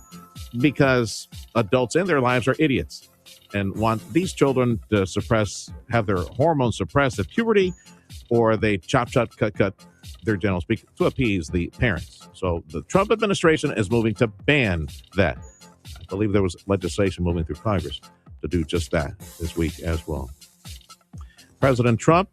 because adults in their lives are idiots and want these children to have their hormones suppressed at puberty, or they chop, cut their general speak to appease the parents. So the Trump administration is moving to ban that. I believe there was legislation moving through Congress to do just that this week as well. President Trump,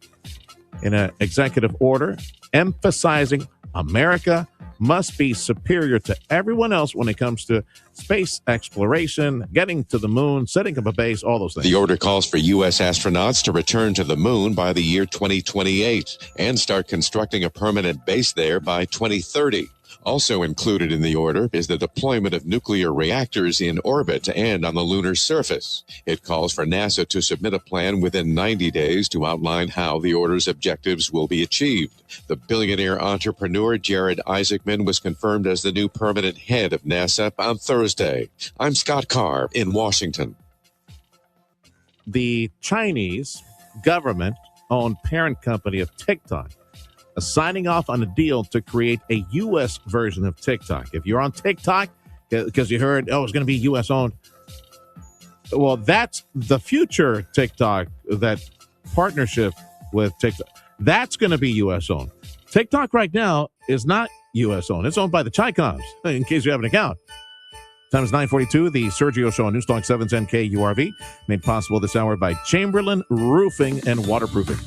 in an executive order, emphasizing America must be superior to everyone else when it comes to space exploration, getting to the moon, setting up a base, all those things. The order calls for U.S. astronauts to return to the moon by the year 2028 and start constructing a permanent base there by 2030. Also included in the order is the deployment of nuclear reactors in orbit and on the lunar surface. It calls for NASA to submit a plan within 90 days to outline how the order's objectives will be achieved. The billionaire entrepreneur Jared Isaacman was confirmed as the new permanent head of NASA on Thursday. I'm Scott Carr in Washington. The Chinese government-owned parent company of TikTok signing off on a deal to create a U.S. version of TikTok. If you're on TikTok, because you heard, it's going to be U.S. owned, well, that's the future TikTok, that partnership with TikTok. That's going to be U.S. owned. TikTok right now is not U.S. owned. It's owned by the Chicoms, in case you have an account. Time is 9:42. The Sergio Show on Newstalk 710 KURV, made possible this hour by Chamberlain Roofing and Waterproofing.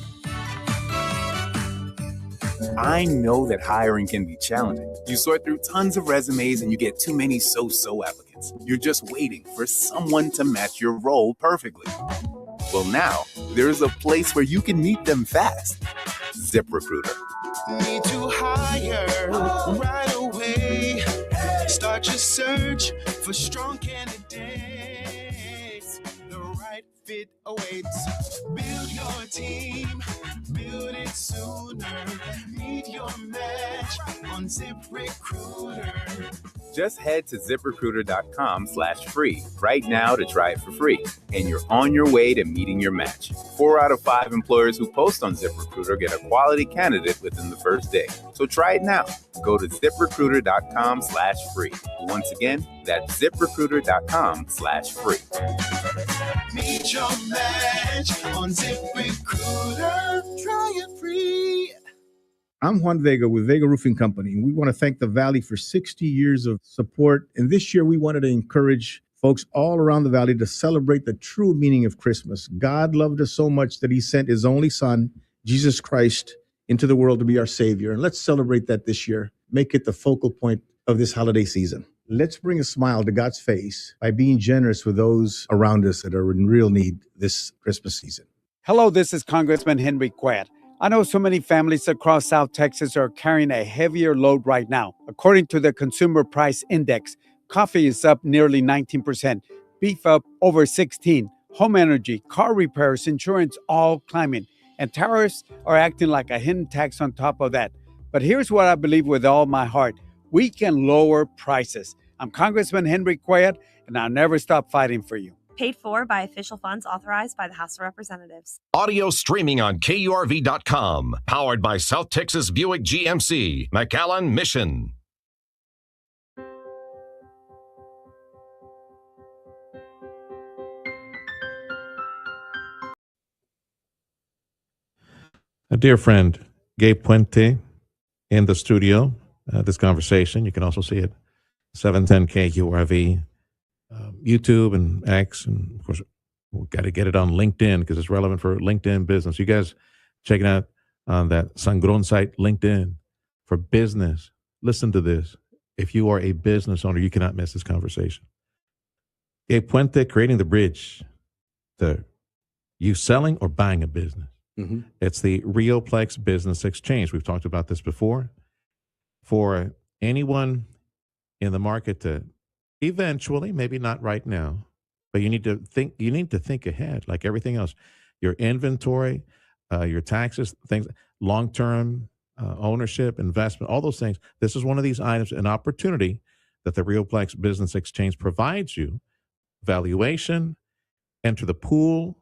I know that hiring can be challenging. You sort through tons of resumes and you get too many so-so applicants. You're just waiting for someone to match your role perfectly. Well, now there's a place where you can meet them fast. ZipRecruiter. Need to hire right away. Start your search for strong candidates. The right fit awaits. Build your team. Build it sooner. Meet your match on ZipRecruiter. Just head to ZipRecruiter.com/free right now to try it for free. And you're on your way to meeting your match. 4 out of 5 employers who post on ZipRecruiter get a quality candidate within the first day. So try it now. Go to ZipRecruiter.com/free. Once again, that's ZipRecruiter.com/free. Meet your match on ZipRecruiter. Try it free. I'm Juan Vega with Vega Roofing Company, and we want to thank the Valley for 60 years of support. And this year, we wanted to encourage folks all around the Valley to celebrate the true meaning of Christmas. God loved us so much that he sent his only son, Jesus Christ, into the world to be our Savior. And let's celebrate that this year. Make it the focal point of this holiday season. Let's bring a smile to God's face by being generous with those around us that are in real need this Christmas season. Hello, this is Congressman Henry Cuellar. I know so many families across South Texas are carrying a heavier load right now. According to the Consumer Price Index, coffee is up nearly 19%, beef up over 16%, home energy, car repairs, insurance all climbing, and tariffs are acting like a hidden tax on top of that. But here's what I believe with all my heart. We can lower prices. I'm Congressman Henry Cuellar, and I'll never stop fighting for you. Paid for by official funds authorized by the House of Representatives. Audio streaming on KURV.com. Powered by South Texas Buick GMC, McAllen Mission. A dear friend, Gabe Puente, in the studio. This conversation, you can also see it 710 KURV. YouTube and X, and of course, we've got to get it on LinkedIn because it's relevant for LinkedIn business. You guys checking out on that Sangron site, LinkedIn, for business. Listen to this. If you are a business owner, you cannot miss this conversation. A Puente creating the bridge to you selling or buying a business. Mm-hmm. It's the Rioplex Business Exchange. We've talked about this before. For anyone in the market to eventually, maybe not right now, but you need to think ahead, like everything else. Your inventory, your taxes, things, long-term ownership, investment, all those things. This is one of these items, an opportunity that the Rioplex Business Exchange provides you. Valuation, enter the pool,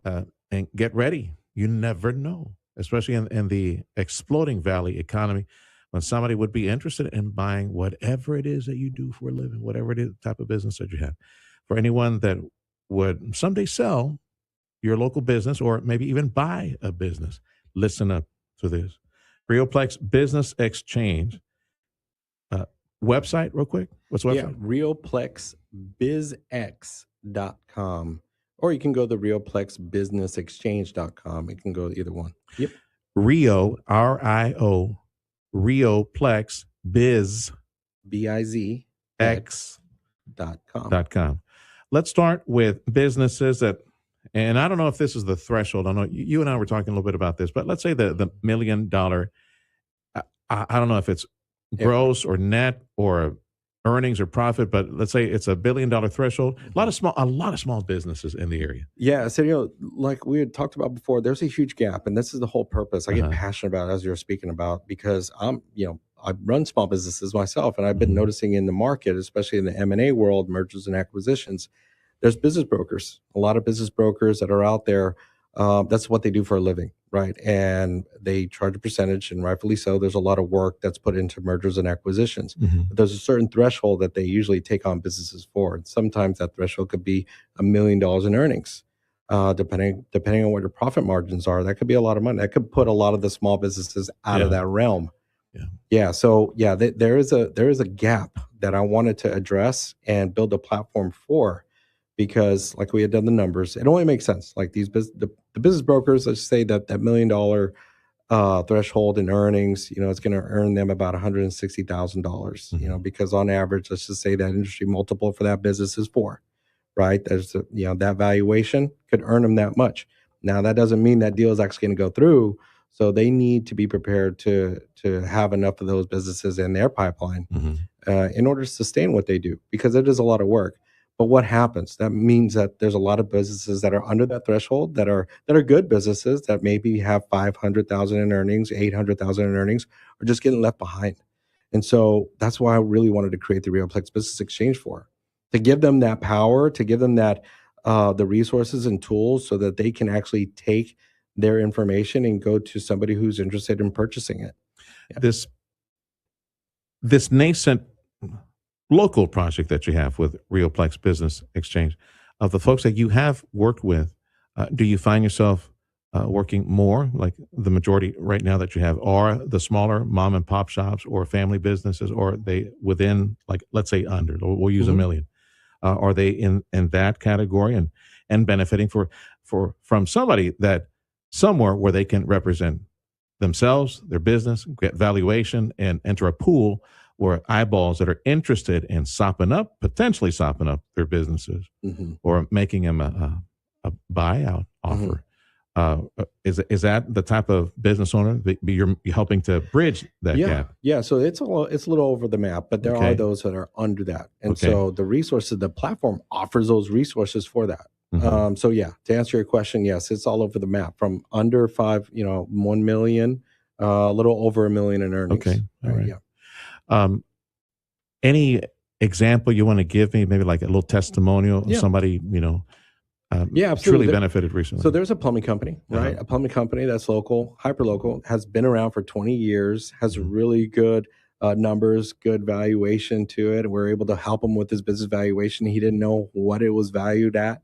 and get ready. You never know, especially in the exploding Valley economy, when somebody would be interested in buying whatever it is that you do for a living, whatever it is, type of business that you have. For anyone that would someday sell your local business or maybe even buy a business, listen up to this. Rioplex Business Exchange. Website, real quick. What's the website? RioplexBizX.com. Or you can go to RioplexBusinessExchange.com. You can go to either one. Yep. Rio, R-I-O, Rioplex Biz. B-I-Z. X.com. Let's start with businesses that, and I don't know if this is the threshold. I know you and I were talking a little bit about this, but let's say the $1 million, I don't know if it's gross or net or earnings or profit, but let's say it's $1 billion threshold. A lot of small businesses in the area. Yeah. So, like we had talked about before, there's a huge gap, and this is the whole purpose. I get passionate about it, as you're speaking about, because I run small businesses myself, and I've been noticing in the market, especially in the M&A world, mergers and acquisitions, there's business brokers, a lot of business brokers that are out there. That's what they do for a living, right? And they charge a percentage, and rightfully so. There's a lot of work that's put into mergers and acquisitions. But there's a certain threshold that they usually take on businesses for. And sometimes that threshold could be $1 million in earnings, depending on what your profit margins are. That could be a lot of money. That could put a lot of the small businesses out of that realm. So there is a gap that I wanted to address and build a platform for. Because like we had done the numbers, it only makes sense. Like the business brokers, let's say that $1 million threshold in earnings, it's going to earn them about $160,000. Because on average, let's just say that industry multiple for that business is 4, right? There's that valuation could earn them that much. Now that doesn't mean that deal is actually going to go through. So they need to be prepared to have enough of those businesses in their pipeline in order to sustain what they do, because it is a lot of work. But what happens? That means that there's a lot of businesses that are under that threshold that are good businesses that maybe have 500,000 in earnings, 800,000 in earnings, are just getting left behind. And so that's why I really wanted to create the Rioplex Business Exchange to give them that power, to give them that the resources and tools so that they can actually take their information and go to somebody who's interested in purchasing it. This nascent local project that you have with Rioplex Business Exchange, of the folks that you have worked with, do you find yourself working more, like the majority right now that you have, are the smaller mom and pop shops or family businesses, or are they within, like, let's say under, we'll use $1 million. Are they in that category and benefiting from somebody that somewhere where they can represent themselves, their business, get valuation, and enter a pool where eyeballs that are interested in potentially sopping up their businesses, or making them a buyout offer. Is that the type of business owner that you're helping to bridge that gap? Yeah. So it's a little over the map, but there are those that are under that. And so the resources, the platform offers those resources for that. To answer your question, yes, it's all over the map, from under 1 million, a little over $1 million in earnings. Okay. All right. Any example you want to give me, maybe like a little testimonial of somebody, truly benefited recently? So there's a plumbing company, right? A plumbing company that's local, hyper local, has been around for 20 years, has really good numbers, good valuation to it. We're able to help him with his business valuation. He didn't know what it was valued at.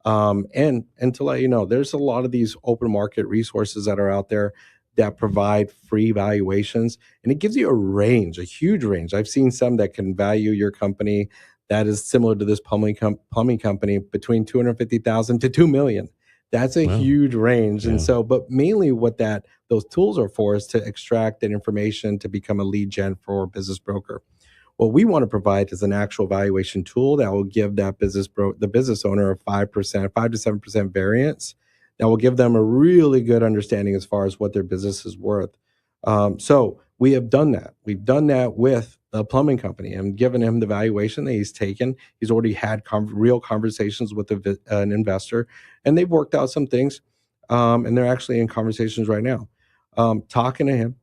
And to let you know, there's a lot of these open market resources that are out there that provide free valuations, and it gives you a range, a huge range. I've seen some that can value your company that is similar to this plumbing company between $250,000 to $2 million. That's a huge range. And so, but mainly what those tools are for is to extract that information to become a lead gen for a business broker. What we want to provide is an actual valuation tool that will give that the business owner a 5 to 7% variance. That will give them a really good understanding as far as what their business is worth. So we have done that. We've done that with the plumbing company and given him the valuation that he's taken. He's already had real conversations with an investor, and they've worked out some things. And they're actually in conversations right now. Talking to him,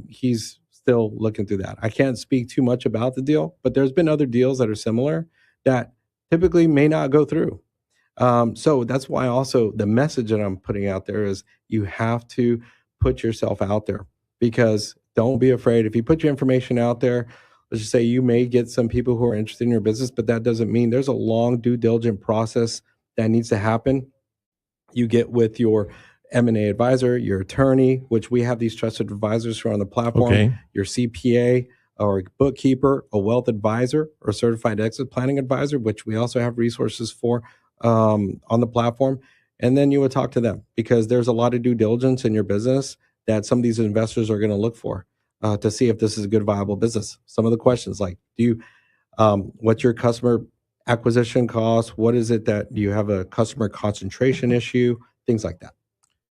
he's still looking through that. I can't speak too much about the deal, but there's been other deals that are similar that typically may not go through. So that's why also the message that I'm putting out there is you have to put yourself out there, because don't be afraid. If you put your information out there, let's just say you may get some people who are interested in your business, but that doesn't mean there's a long due diligent process that needs to happen. You get with your M&A advisor, your attorney, which we have these trusted advisors who are on the platform, Okay. your CPA or bookkeeper, a wealth advisor or certified exit planning advisor, which we also have resources for on the platform. And then you would talk to them because there's a lot of due diligence in your business that some of these investors are going to look for to see if this is a good, viable business. Some of the questions like, what's your customer acquisition cost? What is it that you have a customer concentration issue? Things like that.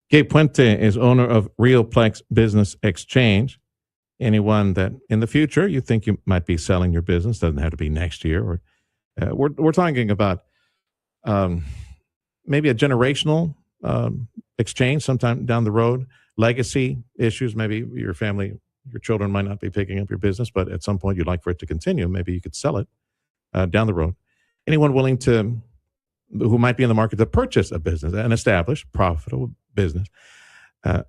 Gabe Puente is owner of RealPlex Business Exchange. Anyone that in the future you think you might be selling your business, doesn't have to be next year. Or we're talking about maybe a generational exchange sometime down the road, legacy issues. Maybe your family, your children might not be picking up your business, but at some point you'd like for it to continue. Maybe you could sell it down the road. Anyone willing to, who might be in the market to purchase a business, an established, profitable business.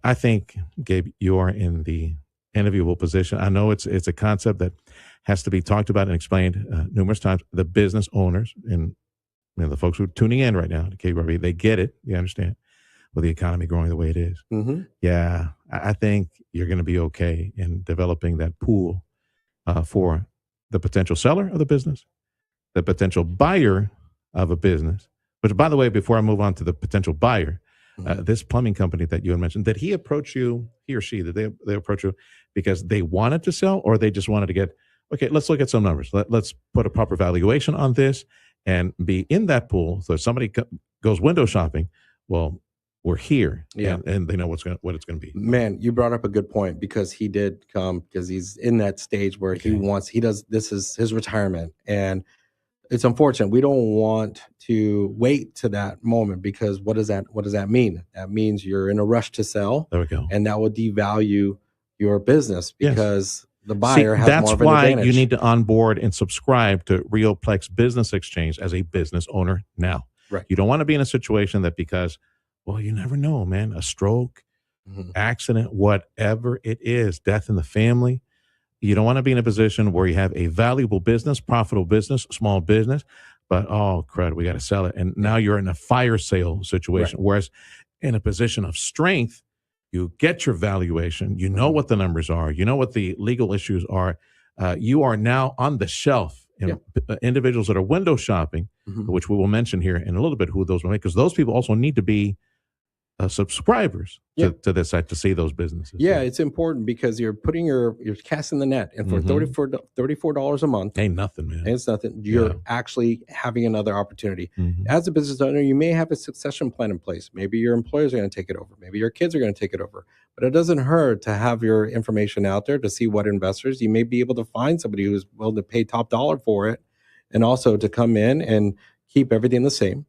I think, Gabe, you are in the enviable position. I know it's a concept that has to be talked about and explained numerous times. The business owners and the folks who are tuning in right now to KBRB, they get it. They understand with the economy growing the way it is. Mm-hmm. Yeah, I think you're going to be okay in developing that pool for the potential seller of the business, the potential buyer of a business. Which, by the way, before I move on to the potential buyer, this plumbing company that you had mentioned, did he approach you, he or she, did they approach you because they wanted to sell, or they just wanted to get, okay, let's look at some numbers. Let's put a proper valuation on this and be in that pool. So if somebody goes window shopping, well, we're here, and they know what it's going to be. Man, you brought up a good point because he did come because he's in that stage where this is his retirement, and it's unfortunate. We don't want to wait to that moment because what does that mean? That means you're in a rush to sell. There we go. And that will devalue your business because the buyer has more of an advantage. That's why advantage. you need to onboard and subscribe to RealPlex Business Exchange as a business owner now. Right. You don't want to be in a situation that because, well, you never know, man, a stroke, accident, whatever it is, death in the family. You don't want to be in a position where you have a valuable business, profitable business, small business, but, oh, crud, we got to sell it. And now you're in a fire sale situation. Right. Whereas in a position of strength, you get your valuation, you know what the numbers are, you know what the legal issues are. You are now on the shelf. Individuals that are window shopping, which we will mention here in a little bit who those will make, because those people also need to be subscribers to this site to see those businesses. Yeah, it's important because you're putting you're casting the net, and for $34 a month, ain't nothing, man. It's nothing. You're actually having another opportunity. As a business owner, you may have a succession plan in place. Maybe your employers are going to take it over. Maybe your kids are going to take it over. But it doesn't hurt to have your information out there to see what investors you may be able to find somebody who's willing to pay top dollar for it, and also to come in and keep everything the same.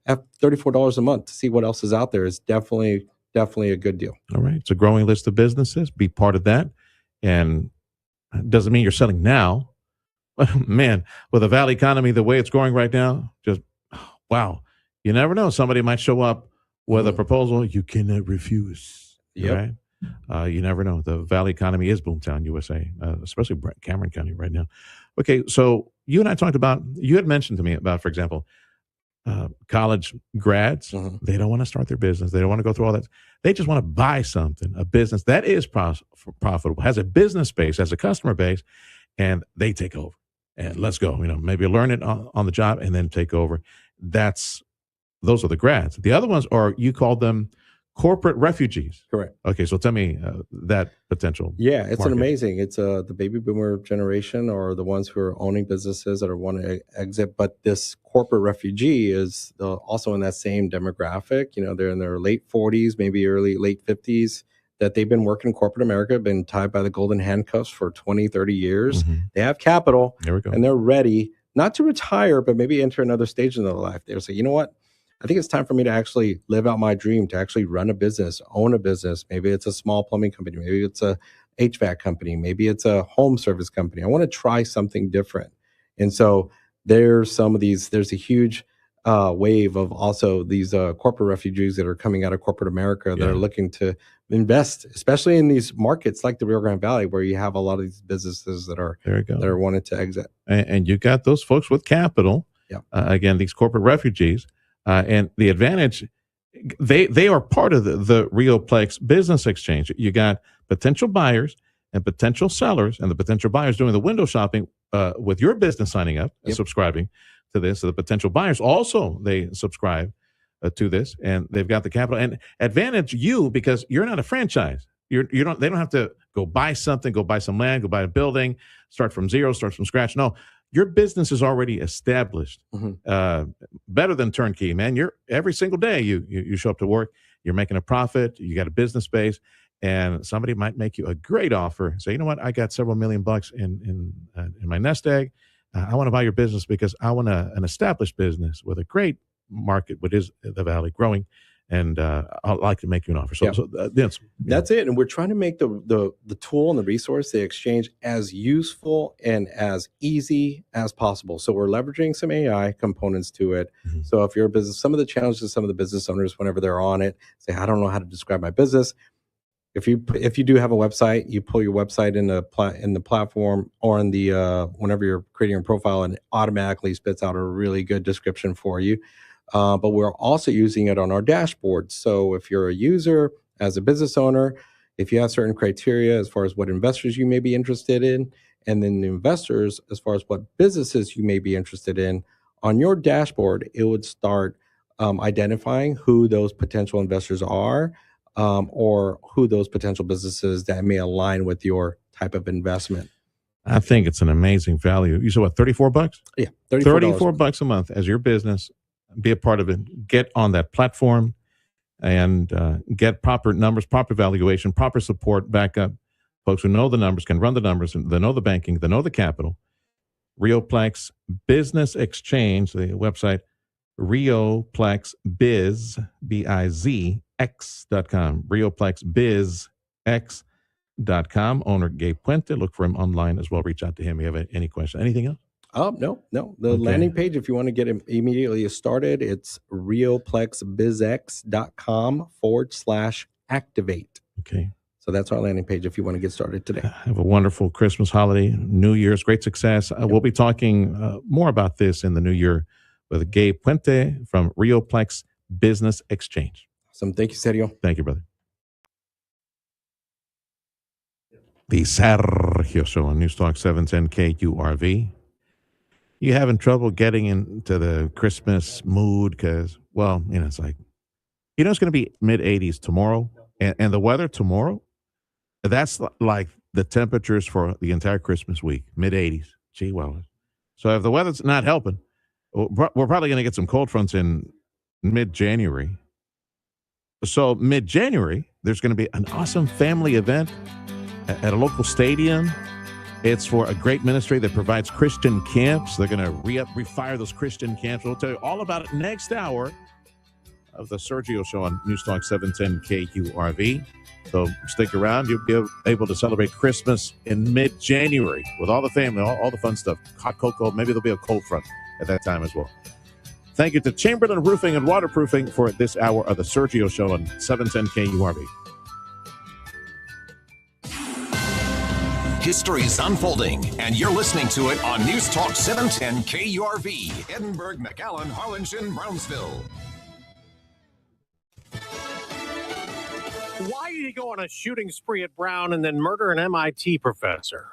At $34 a month to see what else is out there is definitely a good deal. All right. It's a growing list of businesses. Be part of that. And it doesn't mean you're selling now. Man, with the Valley economy, the way it's going right now, just, wow. You never know. Somebody might show up with a proposal you cannot refuse. Yep. Right? You never know. The Valley economy is Boomtown, USA, especially Cameron County right now. Okay. So you and I talked about, you had mentioned to me about, for example, college grads, they don't want to start their business. They don't want to go through all that. They just want to buy something, a business that is profitable, has a business base, has a customer base, and they take over. And let's go. Maybe learn it on the job and then take over. Those are the grads. The other ones are, you call them corporate refugees. Correct. Okay, so tell me that potential. Yeah, it's market. amazing. It's the baby boomer generation, or the ones who are owning businesses that are wanting to exit. But this corporate refugee is also in that same demographic. They're in their late 40s, maybe late 50s, that they've been working in corporate America, been tied by the golden handcuffs for 20, 30 years. They have capital, there we go. And they're ready not to retire, but maybe enter another stage in their life. They'll say, you know what? I think it's time for me to actually live out my dream, to actually run a business, own a business. Maybe it's a small plumbing company. Maybe it's a HVAC company. Maybe it's a home service company. I want to try something different. And so there's a huge wave of also these corporate refugees that are coming out of corporate America that are looking to invest, especially in these markets like the Rio Grande Valley, where you have a lot of these businesses that are wanting to exit. And you got those folks with capital. Yeah. Again, these corporate refugees. And the advantage they are part of the Rioplex Business Exchange. You got potential buyers and potential sellers, and the potential buyers doing the window shopping with your business signing up and subscribing to this. So the potential buyers also, they subscribe to this, and they've got the capital and advantage you because you're not a franchise. They don't have to go buy something, go buy some land, go buy a building, start from zero, start from scratch. No, your business is already established. Better than turnkey, man. You're every single day you show up to work, you're making a profit, you got a business base, and somebody might make you a great offer. Say, you know what, I got several $1 million in my nest egg. I want to buy your business because I want an established business with a great market, what is the Valley growing, and I'd like to make you an offer. So that's it. And we're trying to make the tool and the resource, the exchange, as useful and as easy as possible. So we're leveraging some AI components to it. So if you're a business, some of the challenges some of the business owners, whenever they're on it, say, I don't know how to describe my business. If you do have a website, you pull your website in the platform or in the whenever you're creating your profile, and it automatically spits out a really good description for you. But we're also using it on our dashboard. So if you're a user, as a business owner, if you have certain criteria as far as what investors you may be interested in, and then the investors as far as what businesses you may be interested in, on your dashboard, it would start identifying who those potential investors are, or who those potential businesses that may align with your type of investment. I think it's an amazing value. You said what, $34? Yeah, $34 a month as your business. Be a part of it. Get on that platform and get proper numbers, proper valuation, proper support, backup. Folks who know the numbers, can run the numbers, and they know the banking, they know the capital. Rioplex Business Exchange, the website, RioplexBiz, BIZX.com, RioplexBizX.com. Owner Gabe Puente. Look for him online as well. Reach out to him if you have any questions. Anything else? No. The landing page, if you want to get immediately started, it's RioplexBizX.com/activate. Okay. So that's our landing page if you want to get started today. Have a wonderful Christmas holiday, New Year's, great success. We'll be talking more about this in the new year with Gabe Puente from Rioplex Business Exchange. Awesome. Thank you, Sergio. Thank you, brother. The Sergio Show on News Talk 710 KURV. You having trouble getting into the Christmas mood? Because, well, it's like, it's going to be mid-80s tomorrow. And the weather tomorrow, that's like the temperatures for the entire Christmas week, mid-80s. Gee, well. So if the weather's not helping, we're probably going to get some cold fronts in mid-January. So mid-January, there's going to be an awesome family event at a local stadium. It's for a great ministry that provides Christian camps. They're going to refire those Christian camps. We'll tell you all about it next hour of the Sergio Show on News Talk 710 KURV. So stick around. You'll be able to celebrate Christmas in mid-January with all the family, all the fun stuff. Hot cocoa. Maybe there'll be a cold front at that time as well. Thank you to Chamberlain Roofing and Waterproofing for this hour of the Sergio Show on 710 KURV. History is unfolding, and you're listening to it on News Talk 710 KURV, Edinburgh, McAllen, Harlingen, Brownsville. Why did he go on a shooting spree at Brown and then murder an MIT professor?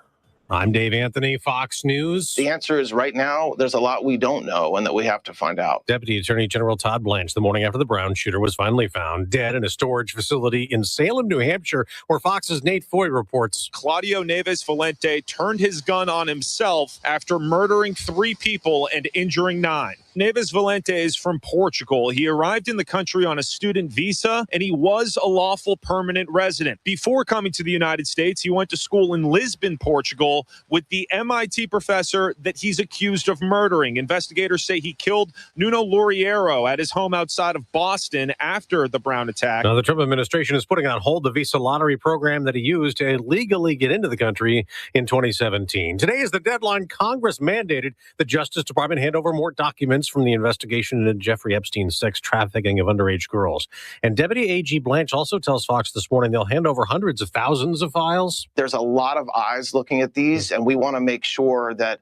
I'm Dave Anthony, Fox News. The answer is right now, there's a lot we don't know and that we have to find out. Deputy Attorney General Todd Blanche, the morning after the Brown shooter was finally found dead in a storage facility in Salem, New Hampshire, where Fox's Nate Foy reports. Claudio Neves Valente turned his gun on himself after murdering 3 people and injuring 9. Neves Valente is from Portugal. He arrived in the country on a student visa, and he was a lawful permanent resident. Before coming to the United States, he went to school in Lisbon, Portugal, with the MIT professor that he's accused of murdering. Investigators say he killed Nuno Luriero at his home outside of Boston after the Brown attack. Now, the Trump administration is putting on hold the visa lottery program that he used to legally get into the country in 2017. Today is the deadline. Congress mandated the Justice Department hand over more documents documents from the investigation into Jeffrey Epstein's sex trafficking of underage girls. And Deputy AG Blanche also tells Fox this morning they'll hand over hundreds of thousands of files. There's a lot of eyes looking at these, and we want to make sure that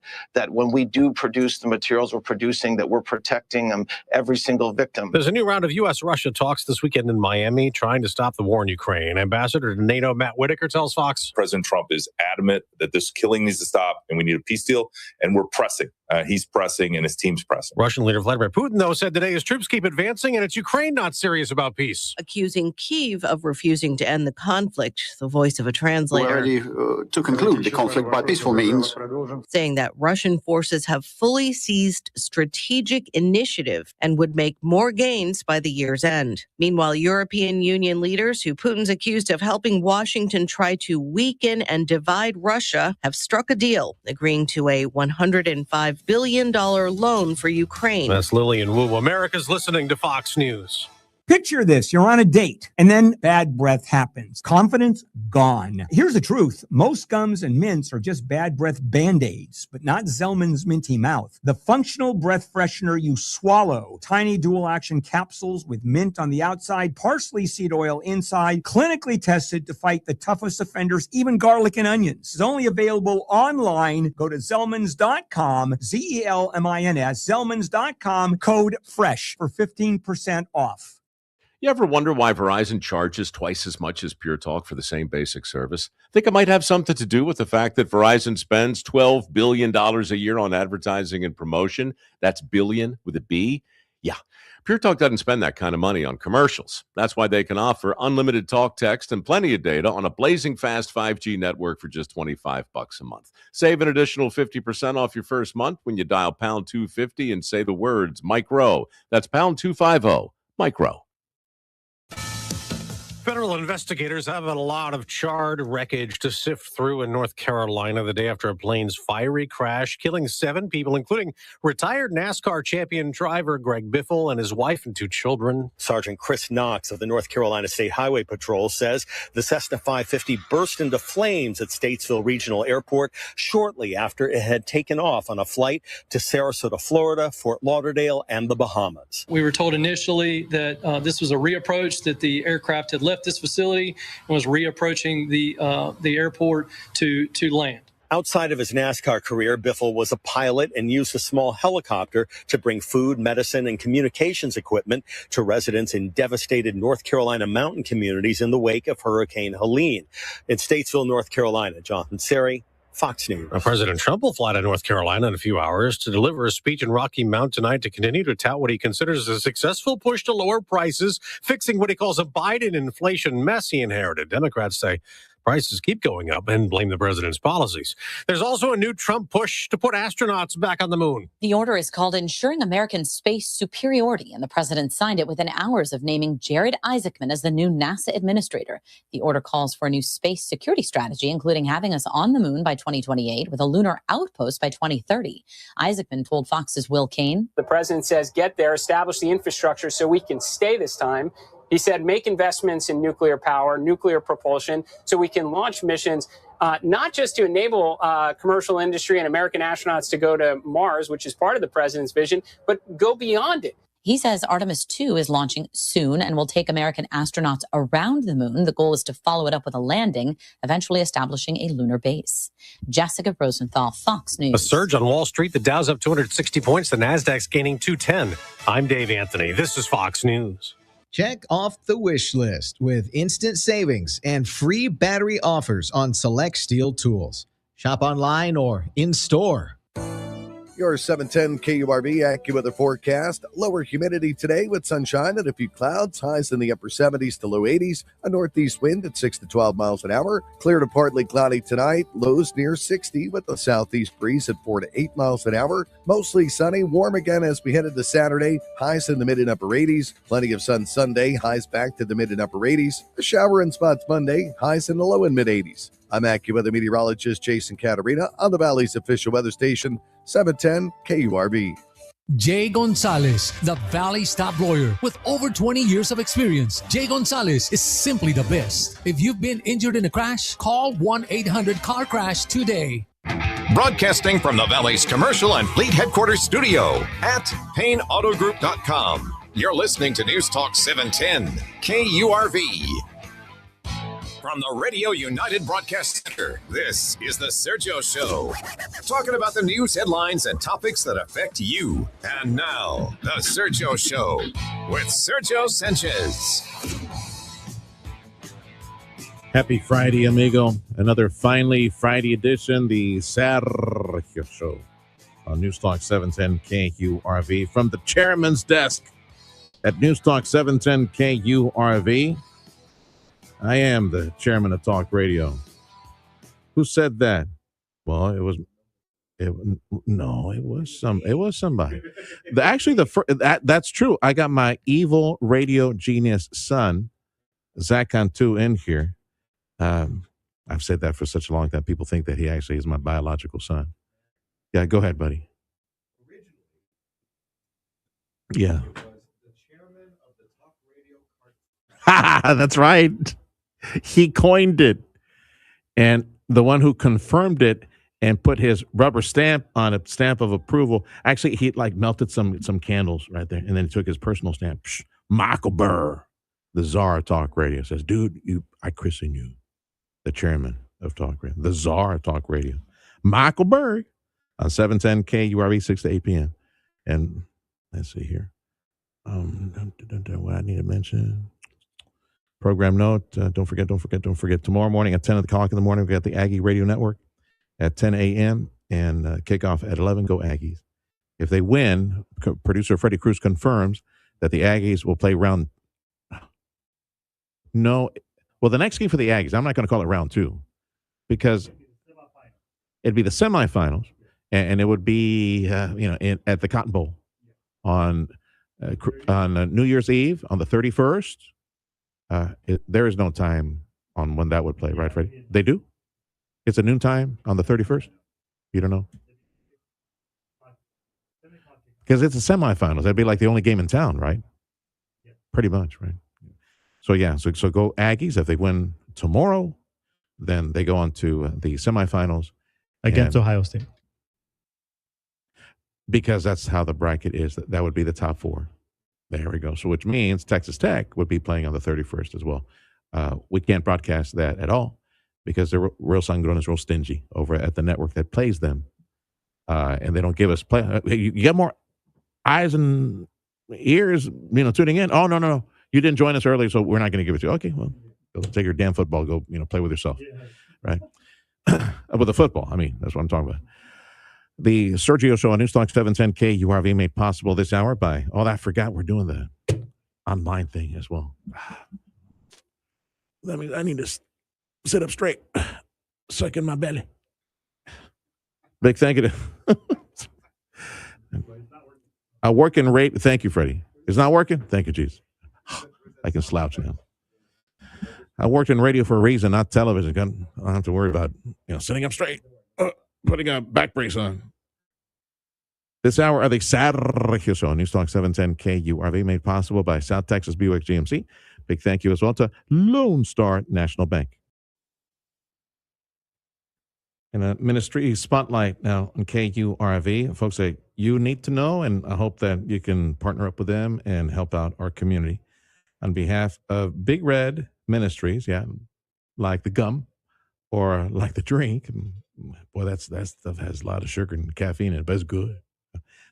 when we do produce the materials we're producing, that we're protecting every single victim. There's a new round of U.S.-Russia talks this weekend in Miami trying to stop the war in Ukraine. Ambassador to NATO Matt Whitaker tells Fox President Trump is adamant that this killing needs to stop and we need a peace deal, and we're pressing. He's pressing and his team's pressing. Russian leader Vladimir Putin, though, said today his troops keep advancing and it's Ukraine not serious about peace. Accusing Kyiv of refusing to end the conflict, the voice of a translator. We're ready to conclude the conflict by peaceful means. Saying that Russian forces have fully seized strategic initiative and would make more gains by the year's end. Meanwhile, European Union leaders, who Putin's accused of helping Washington try to weaken and divide Russia, have struck a deal, agreeing to a $105 billion loan for Ukraine. That's Lillian Wu. America's listening to Fox News. Picture this, you're on a date, and then bad breath happens. Confidence gone. Here's the truth. Most gums and mints are just bad breath Band-Aids, but not Zellman's Minty Mouth. The functional breath freshener you swallow. Tiny dual-action capsules with mint on the outside, parsley seed oil inside, clinically tested to fight the toughest offenders, even garlic and onions. It's only available online. Go to Zellmans.com, Zelmins, Zellmans.com, code FRESH for 15% off. You ever wonder why Verizon charges twice as much as Pure Talk for the same basic service? Think it might have something to do with the fact that Verizon spends $12 billion a year on advertising and promotion. That's billion with a B. Yeah, Pure Talk doesn't spend that kind of money on commercials. That's why they can offer unlimited talk, text, and plenty of data on a blazing fast 5G network for just $25 a month. Save an additional 50% off your first month when you dial pound 250 and say the words Micro. That's pound 250, Micro. Federal investigators have a lot of charred wreckage to sift through in North Carolina the day after a plane's fiery crash, killing 7 people, including retired NASCAR champion driver Greg Biffle and his wife and 2 children. Sergeant Chris Knox of the North Carolina State Highway Patrol says the Cessna 550 burst into flames at Statesville Regional Airport shortly after it had taken off on a flight to Sarasota, Florida, Fort Lauderdale, and the Bahamas. We were told initially that this was a reapproach, that the aircraft had left this facility and was reapproaching the airport to land. Outside of his NASCAR career, Biffle was a pilot and used a small helicopter to bring food, medicine, and communications equipment to residents in devastated North Carolina mountain communities in the wake of Hurricane Helene. In Statesville, North Carolina, Jonathan Seri, Fox News. President Trump will fly to North Carolina in a few hours to deliver a speech in Rocky Mount tonight to continue to tout what he considers a successful push to lower prices, fixing what he calls a Biden inflation mess he inherited. Democrats say prices keep going up and blame the president's policies. There's also a new Trump push to put astronauts back on the moon. The order is called Ensuring American Space Superiority, and the president signed it within hours of naming Jared Isaacman as the new NASA administrator. The order calls for a new space security strategy, including having us on the moon by 2028 with a lunar outpost by 2030. Isaacman told Fox's Will Cain, "The president says get there, establish the infrastructure so we can stay this time." He said, make investments in nuclear power, nuclear propulsion, so we can launch missions, not just to enable commercial industry and American astronauts to go to Mars, which is part of the president's vision, but go beyond it. He says Artemis 2 is launching soon and will take American astronauts around the moon. The goal is to follow it up with a landing, eventually establishing a lunar base. Jessica Rosenthal, Fox News. A surge on Wall Street. The Dow's up 260 points. The Nasdaq's gaining 210. I'm Dave Anthony. This is Fox News. Check off the wish list with instant savings and free battery offers on select steel tools. Shop online or in store. Your 710 KURV AccuWeather forecast. Lower humidity today with sunshine and a few clouds. Highs in the upper 70s to low 80s. A northeast wind at 6 to 12 miles an hour. Clear to partly cloudy tonight. Lows near 60 with a southeast breeze at 4 to 8 miles an hour. Mostly sunny. Warm again as we head into Saturday. Highs in the mid and upper 80s. Plenty of sun Sunday. Highs back to the mid and upper 80s. A shower in spots Monday. Highs in the low and mid 80s. I'm AccuWeather meteorologist Jason Caterina on the Valley's official weather station, 710 KURV. Jay Gonzalez, the Valley's top lawyer with over 20 years of experience. Jay Gonzalez is simply the best. If you've been injured in a crash, call 1-800-CAR-CRASH today. Broadcasting from the Valley's commercial and fleet headquarters studio at PayneAutoGroup.com. You're listening to News Talk 710 KURV. From the Radio United Broadcast Center, this is the Sergio Show. Talking about the news headlines and topics that affect you. And now, the Sergio Show with Sergio Sanchez. Happy Friday, amigo. Another finally Friday edition, the Sergio Show on News Talk 710 KURV. From the chairman's desk at News Talk 710 KURV, I am the chairman of Talk Radio. Who said that? Well, it was somebody. That's true. I got my evil radio genius son, Zach Cantu, in here. I've said that for such a long time. People think that he actually is my biological son. Yeah, go ahead, buddy. Yeah. That's right. He coined it. And the one who confirmed it and put his rubber stamp on a stamp of approval, actually, he melted some candles right there. And then he took his personal stamp. Michael Burr, the czar of Talk Radio, says, dude, I christen you the chairman of Talk Radio, the czar of Talk Radio. Michael Burr on 710 KURV, 6 to 8 p.m. And let's see here. What I need to mention. Program note, don't forget. Tomorrow morning at 10 o'clock in the morning, we got the Aggie Radio Network at 10 a.m. and kickoff at 11. Go Aggies. If they win, producer Freddie Cruz confirms that the Aggies will play round. No, well, the next game for the Aggies, I'm not going to call it round 2 because it'd be the semifinals, and it would be at the Cotton Bowl on New Year's Eve on the 31st. There is no time on when that would play, right, Freddie? They do? It's a noon time on the 31st? You don't know? Because it's the semifinals. That'd be like the only game in town, right? Pretty much, right? So, yeah, so go Aggies. If they win tomorrow, then they go on to the semifinals. Against Ohio State. Because that's how the bracket is. That would be the top 4. There we go. So which means Texas Tech would be playing on the 31st as well. We can't broadcast that at all because they're real sangrones, real stingy over at the network that plays them. And they don't give us play. You get more eyes and ears, tuning in. Oh, no. You didn't join us early, so we're not going to give it to you. Okay, well, go take your damn football. Go, play with yourself. Right? With the football. I mean, that's what I'm talking about. The Sergio Show on News Talk 710 KURV made possible this hour by, I forgot we're doing the online thing as well. I need to sit up straight, suck in my belly. Big thank you to I work in rate. Thank you, Freddie. It's not working? Thank you, Jesus. I can slouch now. I worked in radio for a reason, not television. I don't have to worry about, sitting up straight. Putting a back brace on. This hour of the Sergio Show, News Talk 710 KURV, made possible by South Texas Buick GMC. Big thank you as well to Lone Star National Bank. In a ministry spotlight now on KURV, folks that you need to know, and I hope that you can partner up with them and help out our community. On behalf of Big Red Ministries, like the gum or like the drink. Boy, that stuff has a lot of sugar and caffeine in it, but it's good,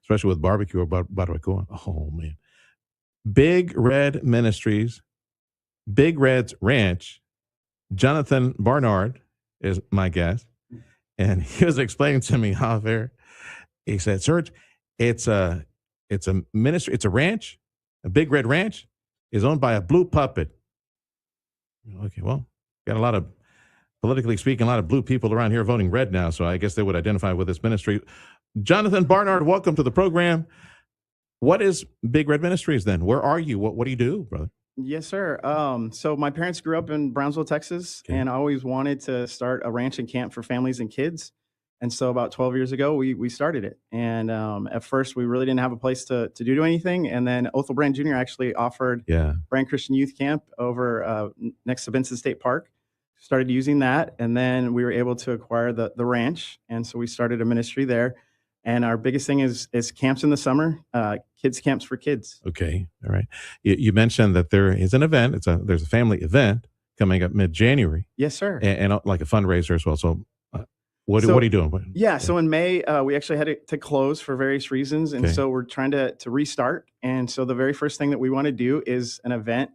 especially with barbecue or barbacoa. Oh, man. Big Red Ministries, Big Red's Ranch. Jonathan Barnard is my guest, and he was explaining to me how there. He said, "Serge, it's a ministry, it's a ranch, a Big Red Ranch is owned by a blue puppet." Okay, well, got a lot of. Politically speaking, a lot of blue people around here voting red now, so I guess they would identify with this ministry. Jonathan Barnard, welcome to the program. What is Big Red Ministries then? Where are you? What do you do, brother? Yes, sir. So my parents grew up in Brownsville, Texas, and I always wanted to start a ranch and camp for families and kids. And so about 12 years ago, we started it. And at first, we really didn't have a place to do anything. And then Othel Brand Jr. actually offered Brand Christian Youth Camp over next to Benson State Park. started using that, and then we were able to acquire the ranch, and so we started a ministry there. And our biggest thing is camps in the summer, kids camps for kids. Okay, all right. You mentioned that there is an event. There's a family event coming up mid-January. Yes, sir. And like a fundraiser as well. So, what are you doing? So in May, we actually had to close for various reasons, and so we're trying to restart. And so the very first thing that we want to do is an event.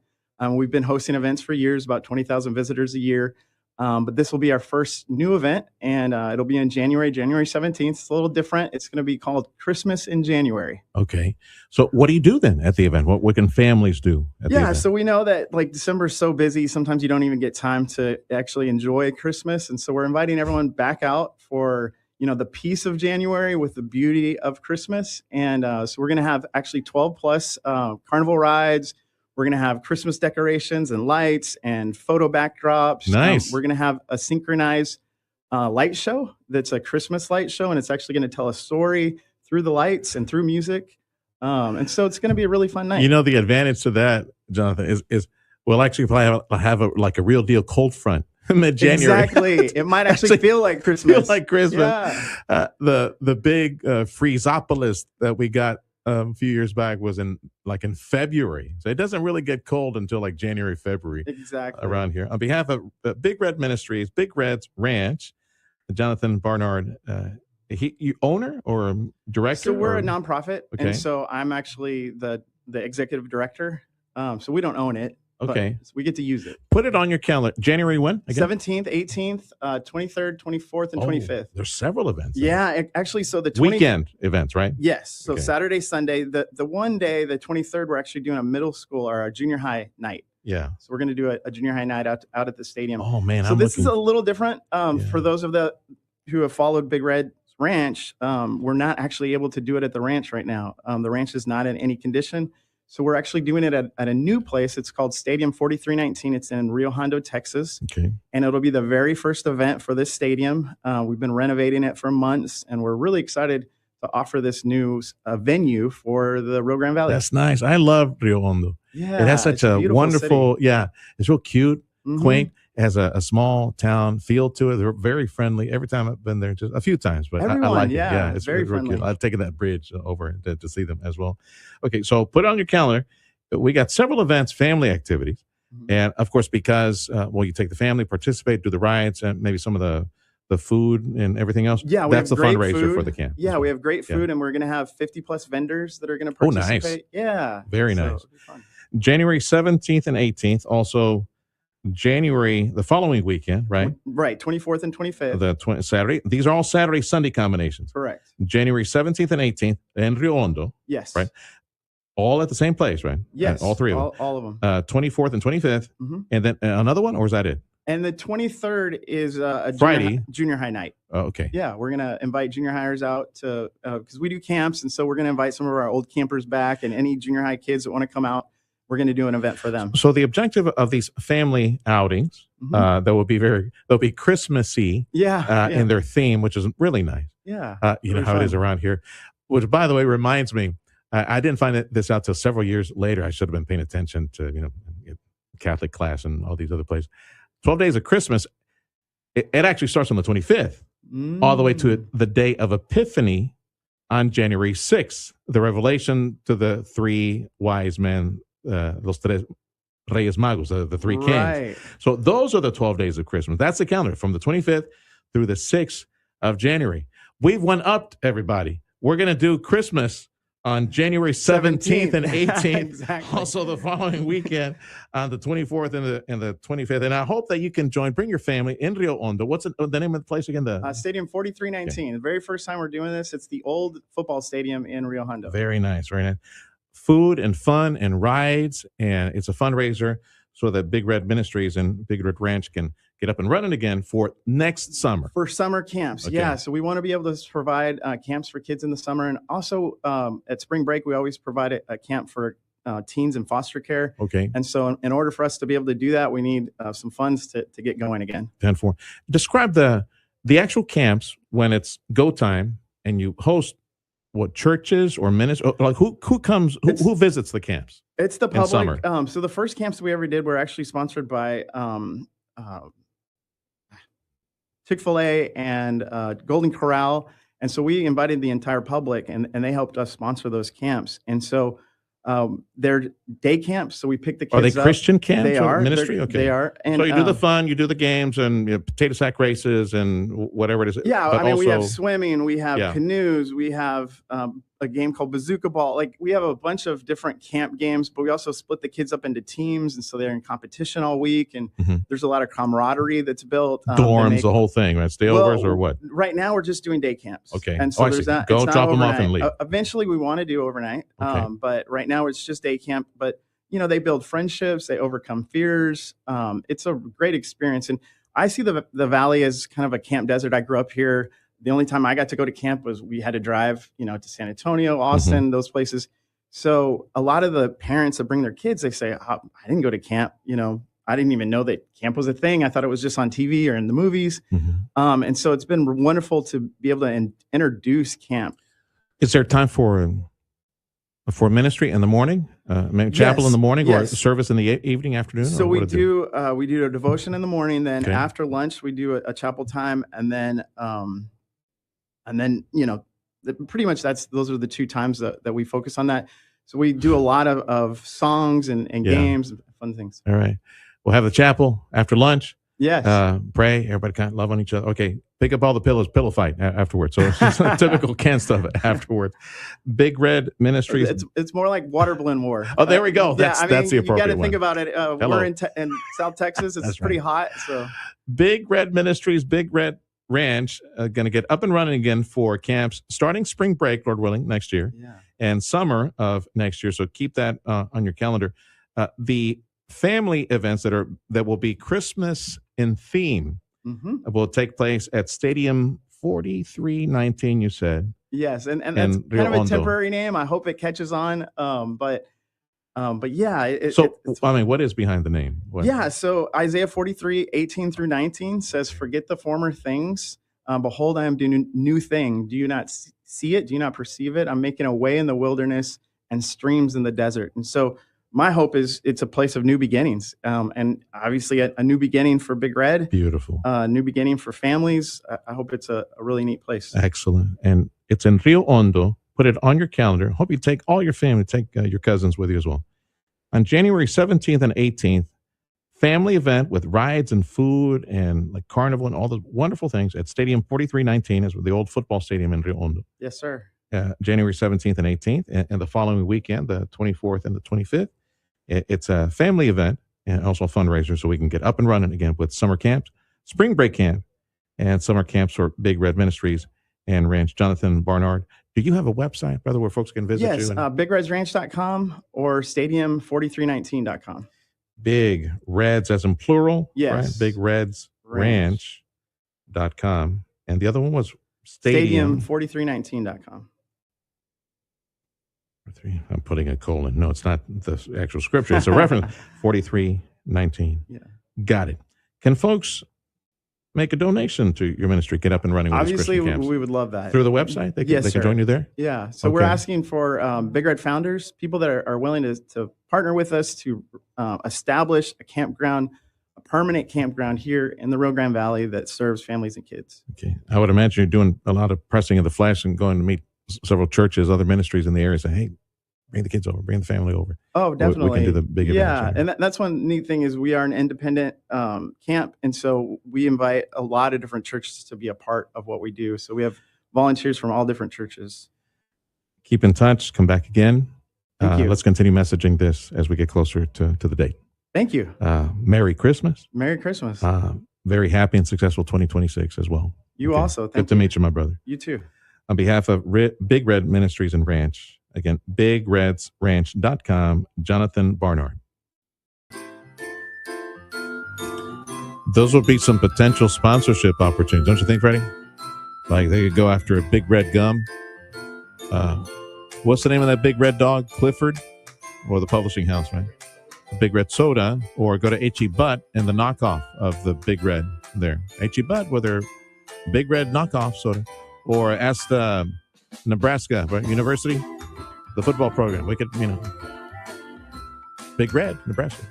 We've been hosting events for years, about 20,000 visitors a year. But this will be our first new event, and it'll be in January 17th. It's a little different. It's going to be called Christmas in January. Okay. So what do you do then at the event? What can families do at the event? So we know that like December is so busy, sometimes you don't even get time to actually enjoy Christmas. And so we're inviting everyone back out for, the peace of January with the beauty of Christmas. And so we're going to have actually 12 plus carnival rides. We're going to have Christmas decorations and lights and photo backdrops. Nice. We're going to have a synchronized light show that's a Christmas light show, and it's actually going to tell a story through the lights and through music. And so it's going to be a really fun night. The advantage to that, Jonathan, is we'll actually probably have a real deal cold front mid-January. Exactly. It might actually feel like Christmas. Feel like Christmas. Yeah. The big Freezopolis that we got a few years back was in February. So it doesn't really get cold until like January, February. Exactly. Around here. On behalf of Big Red Ministries, Big Red's Ranch, Jonathan Barnard, you owner or director? So we're a nonprofit. Okay. And so I'm actually the executive director. So we don't own it. Okay. But we get to use it. Put it on your calendar. January when? Again? 17th, 18th, 23rd, 24th, and 25th. There's several events. Yeah, actually, so the weekend events, right? Yes. So Saturday, Sunday. The one day, the 23rd, we're actually doing a middle school or a junior high night. Yeah. So we're going to do a junior high night out at the stadium. Oh man. So this is a little different for those who have followed Big Red Ranch. We're not actually able to do it at the ranch right now. The ranch is not in any condition. So we're actually doing it at a new place. It's called Stadium 4319. It's in Rio Hondo, Texas. Okay. And it'll be the very first event for this stadium. We've been renovating it for months, and we're really excited to offer this new venue for the Rio Grande Valley. That's nice. I love Rio Hondo. Yeah, it has such a wonderful, city. It's real cute, quaint. It has a small town feel to it. They're very friendly. Every time I've been there, just a few times, but I like it. Yeah, it's very real friendly. cute. I've taken that bridge over to see them as well. Okay, so put it on your calendar. We got several events, family activities. And of course, because, you take the family, participate, do the rides, and maybe some of the food and everything else. Yeah, that's the great fundraiser food for the camp. Yeah, we have great food, and we're going to have 50 plus vendors that are going to participate. Oh, nice. Yeah. Very nice. It'll be fun. January 17th and 18th. Also, January, the following weekend, right? Right, 24th and 25th. Saturday. These are all Saturday, Sunday combinations. Correct. January 17th and 18th in Rio Hondo. Yes. Right. All at the same place, right? Yes. All three of them. All of them. 24th and 25th. And then another one, or is that it? And the 23rd is a Friday. Junior high night. Oh, okay. Yeah, we're going to invite junior hires out to, because we do camps. And so we're going to invite some of our old campers back, and any junior high kids that want to come out, we're going to do an event for them. So the objective of these family outings, they'll be Christmassy in their theme, which is really nice. Yeah. You know how it is around here, which, by the way, reminds me, I didn't find this out till several years later. I should have been paying attention to, Catholic class and all these other places. 12 days of Christmas, it actually starts on the 25th, all the way to the day of Epiphany on January 6th, the revelation to the three wise men, los tres Reyes Magos, the three kings. Right. So those are the 12 days of Christmas. That's the calendar from the 25th through the 6th of January. We've one-upped everybody. We're going to do Christmas on January 17th and 18th. Exactly. Also the following weekend on the 24th and the 25th. And I hope that you can join. Bring your family in Rio Hondo. What's the name of the place again? Stadium 4319. Okay. The very first time we're doing this, it's the old football stadium in Rio Hondo. Very nice. Very nice. Food and fun and rides. And it's a fundraiser so that Big Red Ministries and Big Red Ranch can get up and running again for next summer. For summer camps, okay. Yeah. So we want to be able to provide camps for kids in the summer. And also at spring break, we always provide a camp for teens in foster care. Okay. And so in order for us to be able to do that, we need some funds to get going again. 10-4. Describe the actual camps when it's go time and you host what, churches or ministries? Like who comes, who visits the camps? It's the public. So the first camps we ever did were actually sponsored by Chick-fil-A and Golden Corral. And so we invited the entire public, and they helped us sponsor those camps. And so they're day camps. So we pick the kids Are they up. Christian camps? They are. Ministry? Okay. They are. And, so you do the fun, you do the games, and potato sack races, and whatever it is. Yeah, but I mean, also, we have swimming, we have Yeah. canoes, we have a game called Bazooka Ball. Like, we have a bunch of different camp games, but we also split the kids up into teams, and so they're in competition all week, and there's a lot of camaraderie that's built. dorms, the whole thing, right? Stayovers or what? Right now, we're just doing day camps. Okay. And so I there's see. that. Go it's not drop 'em off overnight. and leave. Eventually, we want to do overnight, Okay. but right now it's just day camp. But they build friendships, they overcome fears. It's a great experience, and I see the Valley as kind of a camp desert. I grew up here. The only time I got to go to camp was we had to drive, to San Antonio, Austin, those places. So a lot of the parents that bring their kids, they say, I didn't go to camp. I didn't even know that camp was a thing. I thought it was just on TV or in the movies. And so it's been wonderful to be able to introduce camp. Is there time for ministry in the morning? Maybe chapel in the morning, or service in the evening, afternoon? So or we what do a devotion in the morning. Then Okay. after lunch, we do a chapel time, and then pretty much those are the two times that we focus on that. So we do a lot of songs and games and fun things. All right. We'll have the chapel after lunch. Yes. Pray. Everybody kind of love on each other. Okay. Pick up all the pillow fight afterwards. So it's just typical Ken stuff afterwards. Big Red Ministries. It's more like water balloon war. Oh, there we go. That's the appropriate You got to one. think about it. We're in South Texas. It's pretty hot. So Big Red Ministries, Big Red Ranch, going to get up and running again for camps starting spring break, Lord willing, next year, and summer of next year. So keep that on your calendar. The family events that will be Christmas in theme will take place at Stadium 4319. You said yes, and that's kind of a temporary name. I hope it catches on. But yeah. What is behind the name? Yeah, so Isaiah 43:18-19 says, "Forget the former things. Behold, I am doing a new thing. Do you not see it? Do you not perceive it? I'm making a way in the wilderness and streams in the desert." And so my hope is it's a place of new beginnings, and obviously a new beginning for Big Red. Beautiful. New beginning for families. I hope it's a really neat place. Excellent. And it's in Rio Hondo. Put it on your calendar. Hope you take all your family, take your cousins with you as well. On January 17th and 18th, family event with rides and food and like carnival and all the wonderful things at Stadium 4319, as with the old football stadium in Rio Hondo. Yes, sir. January 17th and 18th, and the following weekend, the 24th and the 25th. It's a family event and also a fundraiser, so we can get up and running again with summer camps, spring break camp, and summer camps for Big Red Ministries and Ranch. Jonathan Barnard, do you have a website, brother, where folks can visit you? Yes, BigRedsRanch.com or Stadium4319.com. Big Reds as in plural? Yes. Right? BigRedsRanch.com. And the other one was Stadium4319.com. I'm putting a colon. No, it's not the actual scripture. It's a reference. 4319. Yeah. Got it. Can folks make a donation to your ministry, get up and running with Obviously, these Christian camps? we would love that. Through the website? They can join you there? Yeah. So we're asking for Big Red founders, people that are willing to partner with us to establish a campground, a permanent campground here in the Rio Grande Valley that serves families and kids. Okay. I would imagine you're doing a lot of pressing of the flesh and going to meet several churches, other ministries in the area, say, hey, bring the kids over, bring the family over. Oh, definitely. We can do the big events. Yeah, and that's one neat thing is we are an independent camp, and so we invite a lot of different churches to be a part of what we do. So we have volunteers from all different churches. Keep in touch. Come back again. Thank you. Let's continue messaging this as we get closer to the date. Thank you. Merry Christmas. Merry Christmas. Very happy and successful 2026 as well. You also. Good to meet you, my brother. You too. On behalf of Big Red Ministries and Ranch, again, BigRedsRanch.com, Jonathan Barnard. Those would be some potential sponsorship opportunities, don't you think, Freddie? Like they could go after a Big Red gum. What's the name of that Big Red dog? Clifford? Or the publishing house, right? Big Red Soda, or go to H.E. Butt and the knockoff of the Big Red there. H.E. Butt with their Big Red knockoff soda. Or ask the Nebraska University, the football program. We could, Big Red, Nebraska.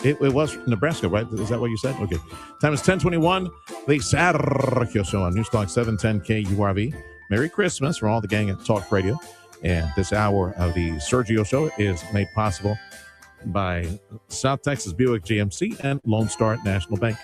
It was Nebraska, right? Is that what you said? Okay. Time is 10:21. The Sergio Show on News Talk 710 KURV. Merry Christmas from all the gang at Talk Radio. And this hour of the Sergio Show is made possible by South Texas Buick GMC and Lone Star National Bank.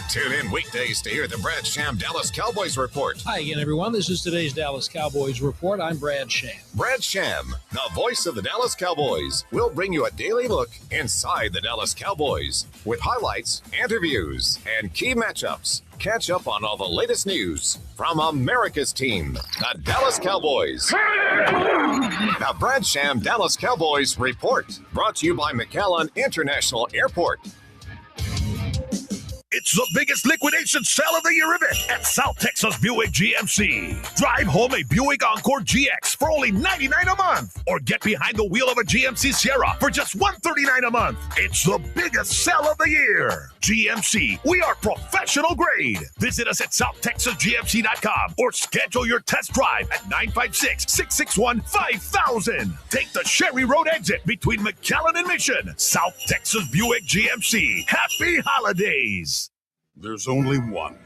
Tune in weekdays to hear the Brad Sham Dallas Cowboys Report. Hi again, everyone. This is today's Dallas Cowboys Report. I'm Brad Sham. Brad Sham, the voice of the Dallas Cowboys, will bring you a daily look inside the Dallas Cowboys with highlights, interviews, and key matchups. Catch up on all the latest news from America's team, the Dallas Cowboys. The Brad Sham Dallas Cowboys Report, brought to you by McAllen International Airport. It's the biggest liquidation sale of the year event at South Texas Buick GMC. Drive home a Buick Encore GX for only $99 a month, or get behind the wheel of a GMC Sierra for just $139 a month. It's the biggest sale of the year. GMC, we are professional grade. Visit us at southtexasgmc.com or schedule your test drive at 956-661-5000. Take the Sherry Road exit between McAllen and Mission. South Texas Buick GMC. Happy holidays. There's only one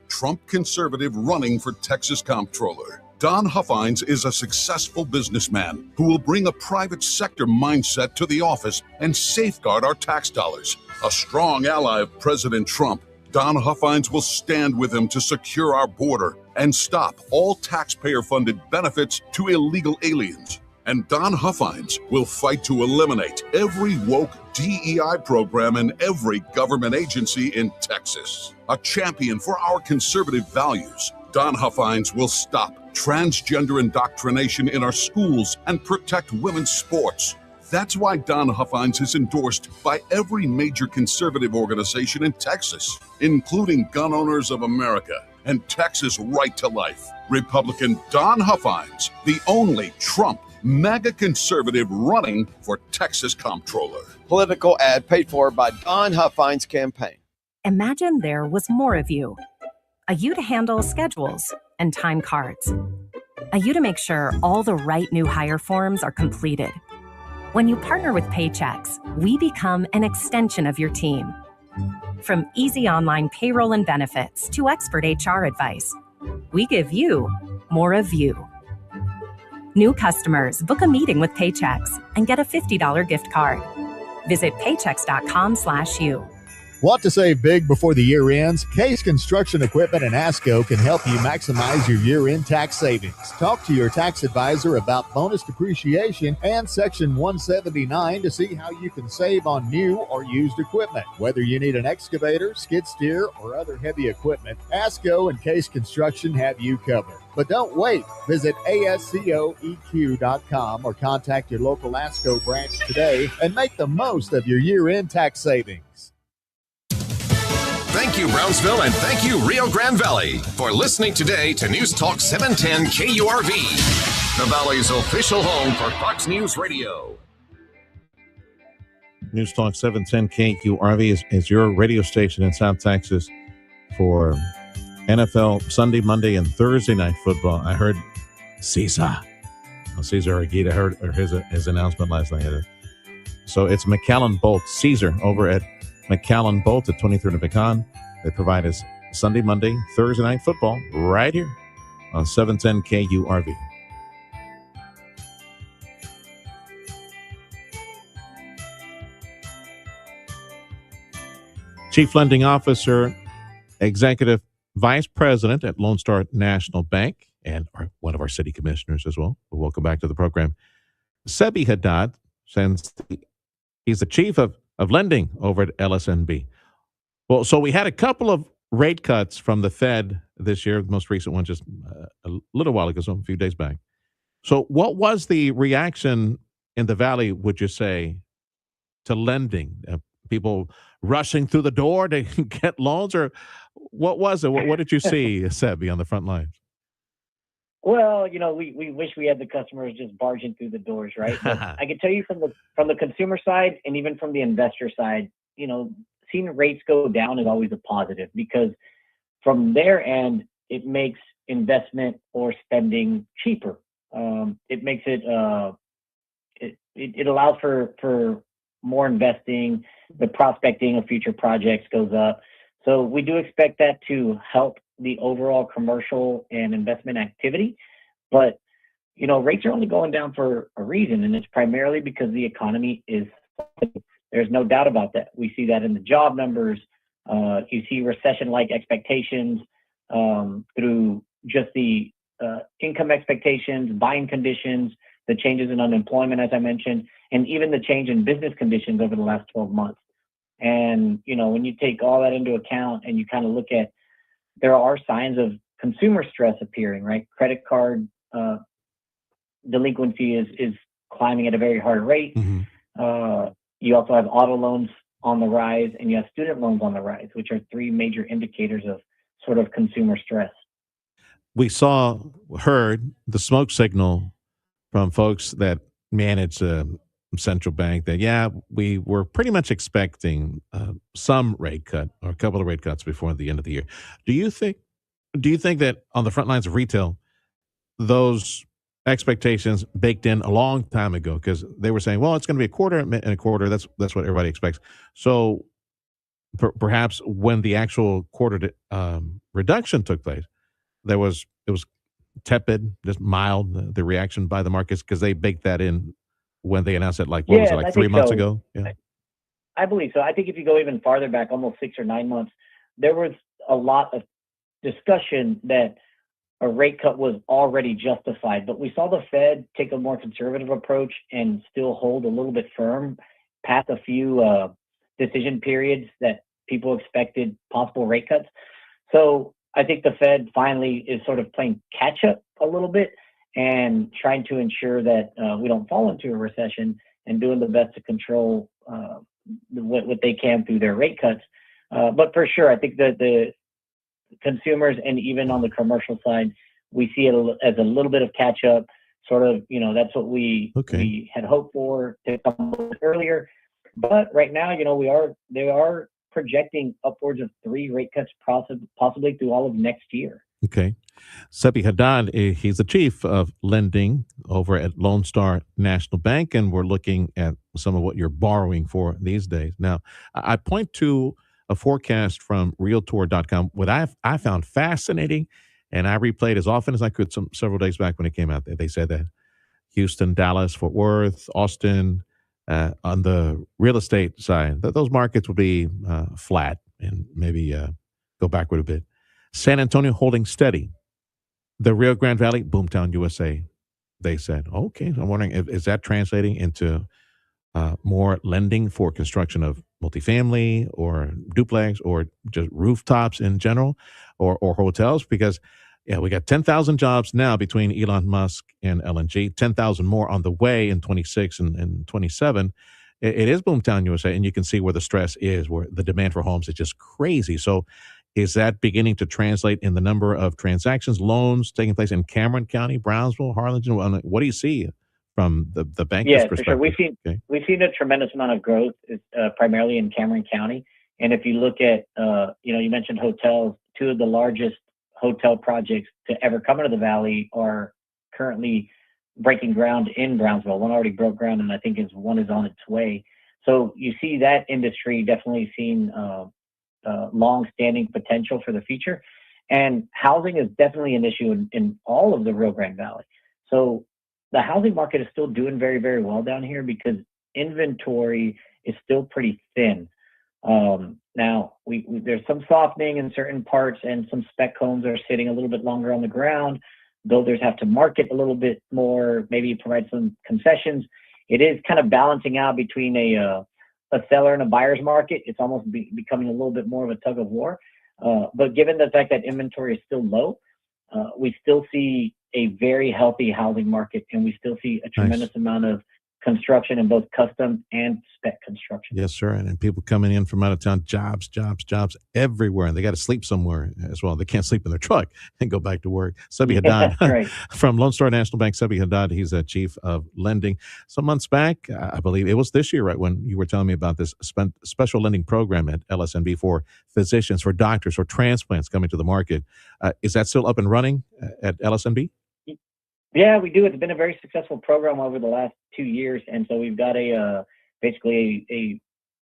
Trump conservative running for Texas Comptroller. Don Huffines is a successful businessman who will bring a private sector mindset to the office and safeguard our tax dollars. A strong ally of President Trump, Don Huffines will stand with him to secure our border and stop all taxpayer-funded benefits to illegal aliens. And Don Huffines will fight to eliminate every woke DEI program in every government agency in Texas. A champion for our conservative values, Don Huffines will stop transgender indoctrination in our schools and protect women's sports. That's why Don Huffines is endorsed by every major conservative organization in Texas, including Gun Owners of America and Texas Right to Life. Republican Don Huffines, the only Trump MAGA conservative running for Texas Comptroller. Political ad paid for by Don Huffines' campaign. Imagine there was more of you. A you to handle schedules and time cards. A you to make sure all the right new hire forms are completed. When you partner with Paychex, we become an extension of your team. From easy online payroll and benefits to expert HR advice, we give you more of you. New customers book a meeting with Paychex and get a $50 gift card. Visit paychex.com/you. Want to save big before the year ends? Case Construction Equipment and ASCO can help you maximize your year-end tax savings. Talk to your tax advisor about bonus depreciation and Section 179 to see how you can save on new or used equipment. Whether you need an excavator, skid steer, or other heavy equipment, ASCO and Case Construction have you covered. But don't wait. Visit ASCOEQ.com or contact your local ASCO branch today and make the most of your year-end tax savings. Thank you, Brownsville, and thank you, Rio Grande Valley, for listening today to News Talk 710 KURV, the Valley's official home for Fox News Radio. News Talk 710 KURV is your radio station in South Texas for NFL Sunday, Monday, and Thursday night football. I heard Cesar Aguita heard his announcement last night. So it's McAllen Bolt, Caesar over at McAllen Bolt at 23rd and Pecan. They provide us Sunday, Monday, Thursday night football right here on 710 KURV. Chief Lending Officer, Executive Vice President at Lone Star National Bank, and one of our city commissioners as well. Welcome back to the program. Sebi Haddad, since he's the chief of lending over at LSNB. Well, so we had a couple of rate cuts from the Fed this year. The most recent one just a little while ago, so a few days back. So what was the reaction in the Valley, would you say, to lending? People rushing through the door to get loans, or what was it? What did you see, Sebi, on the front lines? Well, we wish we had the customers just barging through the doors, right? But I can tell you from the consumer side and even from the investor side, seeing rates go down is always a positive, because from their end, it makes investment or spending cheaper. It makes it it allows for more investing. The prospecting of future projects goes up. So we do expect that to help the overall commercial and investment activity. But, rates are only going down for a reason, and it's primarily because the economy is, there's no doubt about that. We see that in the job numbers. You see recession-like expectations through just the income expectations, buying conditions, the changes in unemployment, as I mentioned, and even the change in business conditions over the last 12 months. And, when you take all that into account and you kind of look at, there are signs of consumer stress appearing, right? Credit card delinquency is climbing at a very hard rate. Mm-hmm. You also have auto loans on the rise, and you have student loans on the rise, which are three major indicators of sort of consumer stress. We heard the smoke signal from folks that manage central bank that, we were pretty much expecting some rate cut or a couple of rate cuts before the end of the year. Do you think that on the front lines of retail, those expectations baked in a long time ago? Because they were saying, well, it's going to be a quarter and a quarter. That's what everybody expects. So perhaps when the actual quarter reduction took place, it was tepid, just mild, the reaction by the markets, because they baked that in when they announced it, like 3 months ago? Yeah. I believe so. I think if you go even farther back, almost 6 or 9 months, there was a lot of discussion that a rate cut was already justified. But we saw the Fed take a more conservative approach and still hold a little bit firm past a few decision periods that people expected possible rate cuts. So I think the Fed finally is sort of playing catch up a little bit and trying to ensure that we don't fall into a recession, and doing the best to control what they can through their rate cuts. But for sure, I think that the consumers, and even on the commercial side, we see it as a little bit of catch up. Sort of, that's what we had hoped for to come a little bit earlier. But right now, they are projecting upwards of 3 rate cuts possibly through all of next year. Okay. Sebi Haddad, he's the chief of lending over at Lone Star National Bank, and we're looking at some of what you're borrowing for these days. Now, I point to a forecast from Realtor.com, what I found fascinating, and I replayed as often as I could several days back when it came out. They said that Houston, Dallas, Fort Worth, Austin, on the real estate side, those markets would be flat and maybe go backward a bit. San Antonio holding steady. The Rio Grande Valley, Boomtown, USA, they said. Okay, so I'm wondering, is that translating into more lending for construction of multifamily or duplex or just rooftops in general, or hotels? Because we got 10,000 jobs now between Elon Musk and LNG, 10,000 more on the way in 26 and 27. It is Boomtown, USA, and you can see where the stress is, where the demand for homes is just crazy. So is that beginning to translate in the number of transactions, loans taking place in Cameron County, Brownsville, Harlingen? What do you see from the banker's perspective? For sure. We've seen a tremendous amount of growth, primarily in Cameron County. And if you look at, you mentioned hotels, 2 of the largest hotel projects to ever come into the valley are currently breaking ground in Brownsville. One already broke ground, and I think one is on its way. So you see that industry definitely seeing long-standing potential for the future. And housing is definitely an issue in all of the Rio Grande Valley. So the housing market is still doing very, very well down here because inventory is still pretty thin. Now, there's some softening in certain parts, and some spec homes are sitting a little bit longer on the ground. Builders have to market a little bit more, maybe provide some concessions. It is kind of balancing out between a seller and a buyer's market. It's almost becoming a little bit more of a tug of war. But given the fact that inventory is still low, we still see a very healthy housing market, and we still see a tremendous amount of construction in both custom and spec construction. Yes, sir. And people coming in from out of town, jobs everywhere. And they got to sleep somewhere as well. They can't sleep in their truck and go back to work. Sebi Haddad from Lone Star National Bank. Sebi Haddad, he's a chief of lending. Some months back, I believe it was this year, right, when you were telling me about this special lending program at LSNB for physicians, for doctors, for transplants coming to the market. Is that still up and running at LSNB? Yeah, we do. It's been a very successful program over the last 2 years. And so we've got basically a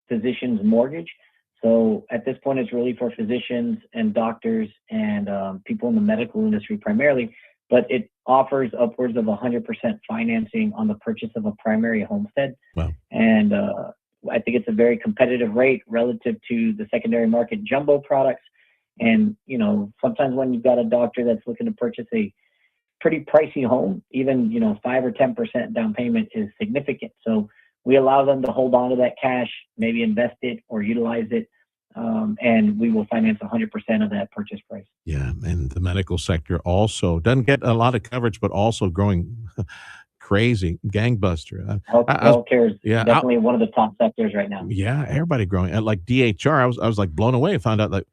physician's mortgage. So at this point, it's really for physicians and doctors and people in the medical industry primarily, but it offers upwards of 100% financing on the purchase of a primary homestead. Wow. And I think it's a very competitive rate relative to the secondary market jumbo products. And, sometimes when you've got a doctor that's looking to purchase a pretty pricey home, even, 5 or 10% down payment is significant. So we allow them to hold on to that cash, maybe invest it or utilize it, and we will finance 100% of that purchase price. Yeah, and the medical sector also doesn't get a lot of coverage, but also growing crazy, gangbuster. Healthcare is definitely one of the top sectors right now. Yeah, everybody growing. And like DHR, I was like blown away. I found out that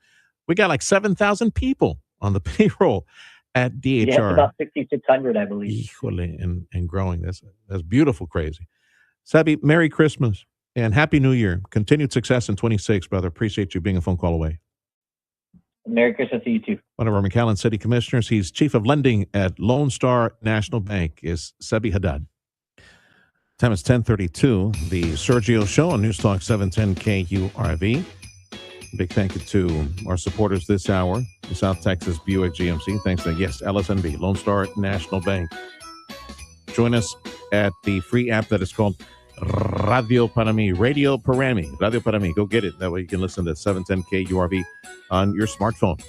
we got like 7,000 people on the payroll at DHR. Yeah, it's about 6,600, I believe. Equally and growing. That's beautiful, crazy. Sebi, Merry Christmas and Happy New Year. Continued success in 26, brother. Appreciate you being a phone call away. Merry Christmas to you too. One of our McAllen City Commissioners. He's Chief of Lending at Lone Star National Bank is Sebi Haddad. Time is 10:32. The Sergio Show on News Talk 710 KURV. Big thank you to our supporters this hour, the South Texas Buick GMC. Thanks to, LSNB, Lone Star National Bank. Join us at the free app that is called Radio Para Mi. Radio Para Mi. Radio Para Mi. Go get it. That way you can listen to 710 KURV on your smartphone.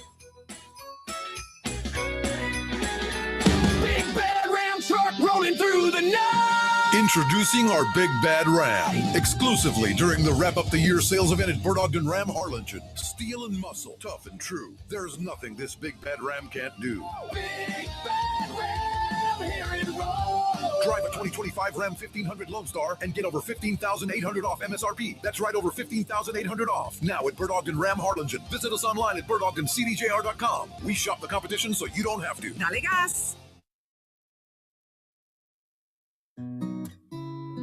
Big bad Ram truck rolling through the night. Introducing our Big Bad Ram, exclusively during the Wrap Up the Year sales event at Bert Ogden Ram Harlingen. Steel and muscle, tough and true. There's nothing this Big Bad Ram can't do. Big bad Ram, hear it roll. Drive a 2025 Ram 1500 Lone Star and get over $15,800 off MSRP. That's right, over $15,800 off. Now at Bert Ogden Ram Harlingen. Visit us online at BertOgdenCDJR.com. We shop the competition so you don't have to. Dale gas.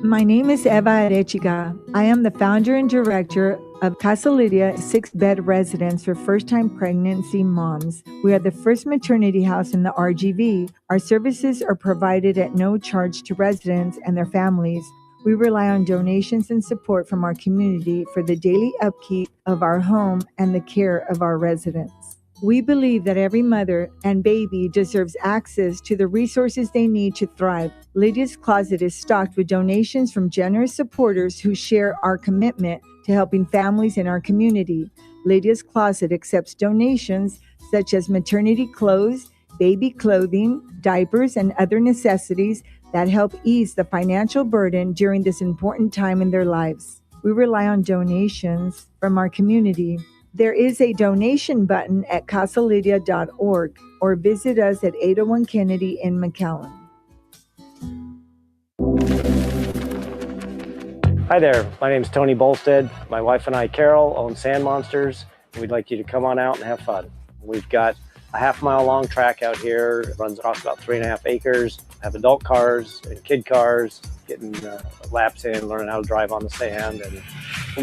My name is Eva Arechiga. I am the founder and director of Casa Lydia 6-bed residence for first-time pregnancy moms. We are the first maternity house in the RGV. Our services are provided at no charge to residents and their families. We rely on donations and support from our community for the daily upkeep of our home and the care of our residents. We believe that every mother and baby deserves access to the resources they need to thrive. Lydia's Closet is stocked with donations from generous supporters who share our commitment to helping families in our community. Lydia's Closet accepts donations such as maternity clothes, baby clothing, diapers, and other necessities that help ease the financial burden during this important time in their lives. We rely on donations from our community. There is a donation button at casalydia.org or visit us at 801 Kennedy in McAllen. Hi there, my name is Tony Bolstead. My wife and I, Carol, own Sand Monsters. We'd like you to come on out and have fun. We've got a half-mile long track out here. It runs across about 3.5 acres. Have adult cars and kid cars, getting laps in, learning how to drive on the sand. And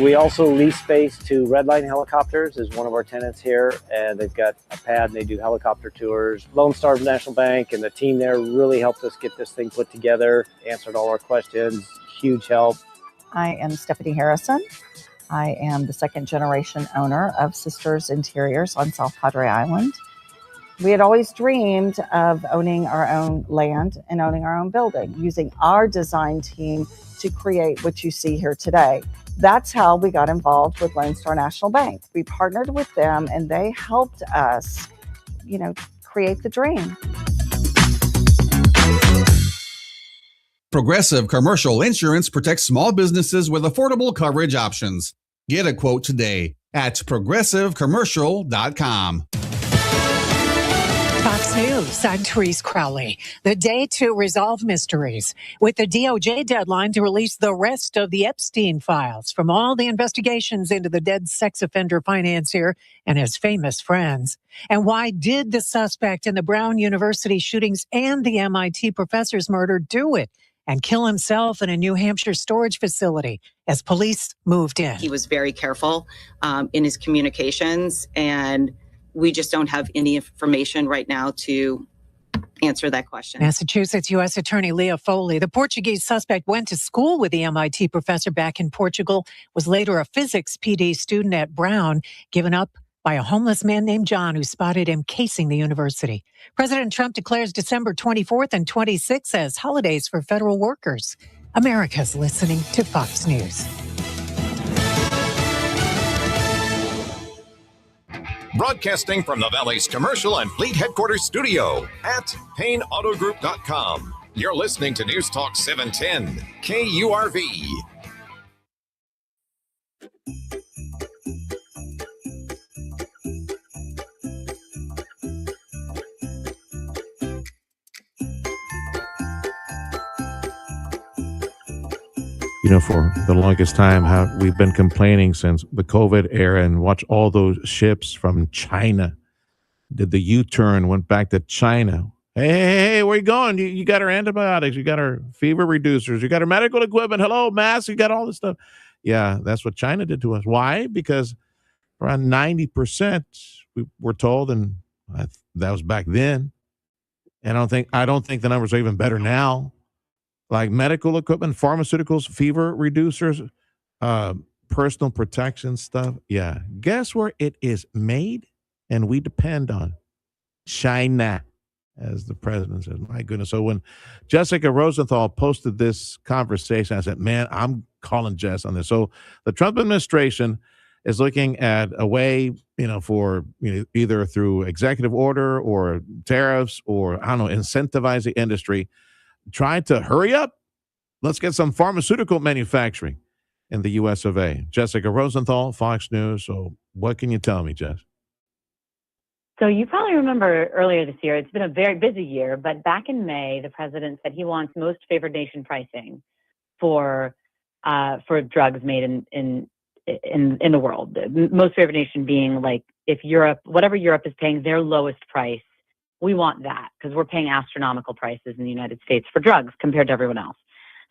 we also lease space to Redline Helicopters is one of our tenants here, and they've got a pad and they do helicopter tours. Lone Star National Bank and the team there really helped us get this thing put together, answered all our questions, huge help. I am Stephanie Harrison. I am the second generation owner of Sisters Interiors on South Padre Island. We had always dreamed of owning our own land and owning our own building, using our design team to create what you see here today. That's how we got involved with Lone Star National Bank. We partnered with them and they helped us, create the dream. Progressive Commercial Insurance protects small businesses with affordable coverage options. Get a quote today at progressivecommercial.com. Fox News, I'm Therese Crowley. The day to resolve mysteries, with the DOJ deadline to release the rest of the Epstein files from all the investigations into the dead sex offender financier and his famous friends. And why did the suspect in the Brown University shootings and the MIT professor's murder do it and kill himself in a New Hampshire storage facility as police moved in? He was very careful in his communications, and we just don't have any information right now to answer that question. Massachusetts U.S. Attorney Leah Foley. The Portuguese suspect went to school with the MIT professor back in Portugal, was later a physics PD student at Brown, given up by a homeless man named John who spotted him casing the university. President Trump declares December 24th and 26th as holidays for federal workers. America's listening to Fox News. Broadcasting from the Valley's commercial and fleet headquarters studio at PayneAutoGroup.com. You're listening to News Talk 710 KURV. You know, for the longest time, how we've been complaining since the COVID era, and watch all those ships from China did the U-turn, went back to China. Hey, where you going? You got our antibiotics, you got our fever reducers, you got our medical equipment, hello, masks, you got all this stuff. Yeah, that's what China did to us. Why? Because around 90%, we were told, and that was back then. And I don't think the numbers are even better now. Like medical equipment, pharmaceuticals, fever reducers, personal protection stuff. Yeah. Guess where it is made? And we depend on China, as the president says. My goodness. So when Jessica Rosenthal posted this conversation, I said, man, I'm calling Jess on this. So the Trump administration is looking at a way, for either through executive order or tariffs or, I don't know, incentivize the industry. Try to hurry up. Let's get some pharmaceutical manufacturing in the U.S. of A. Jessica Rosenthal, Fox News. So what can you tell me, Jess? So you probably remember earlier this year, it's been a very busy year, but back in May, the president said he wants most favored nation pricing for drugs made in the world. Most favored nation being like if whatever Europe is paying their lowest price, we want that because we're paying astronomical prices in the United States for drugs compared to everyone else.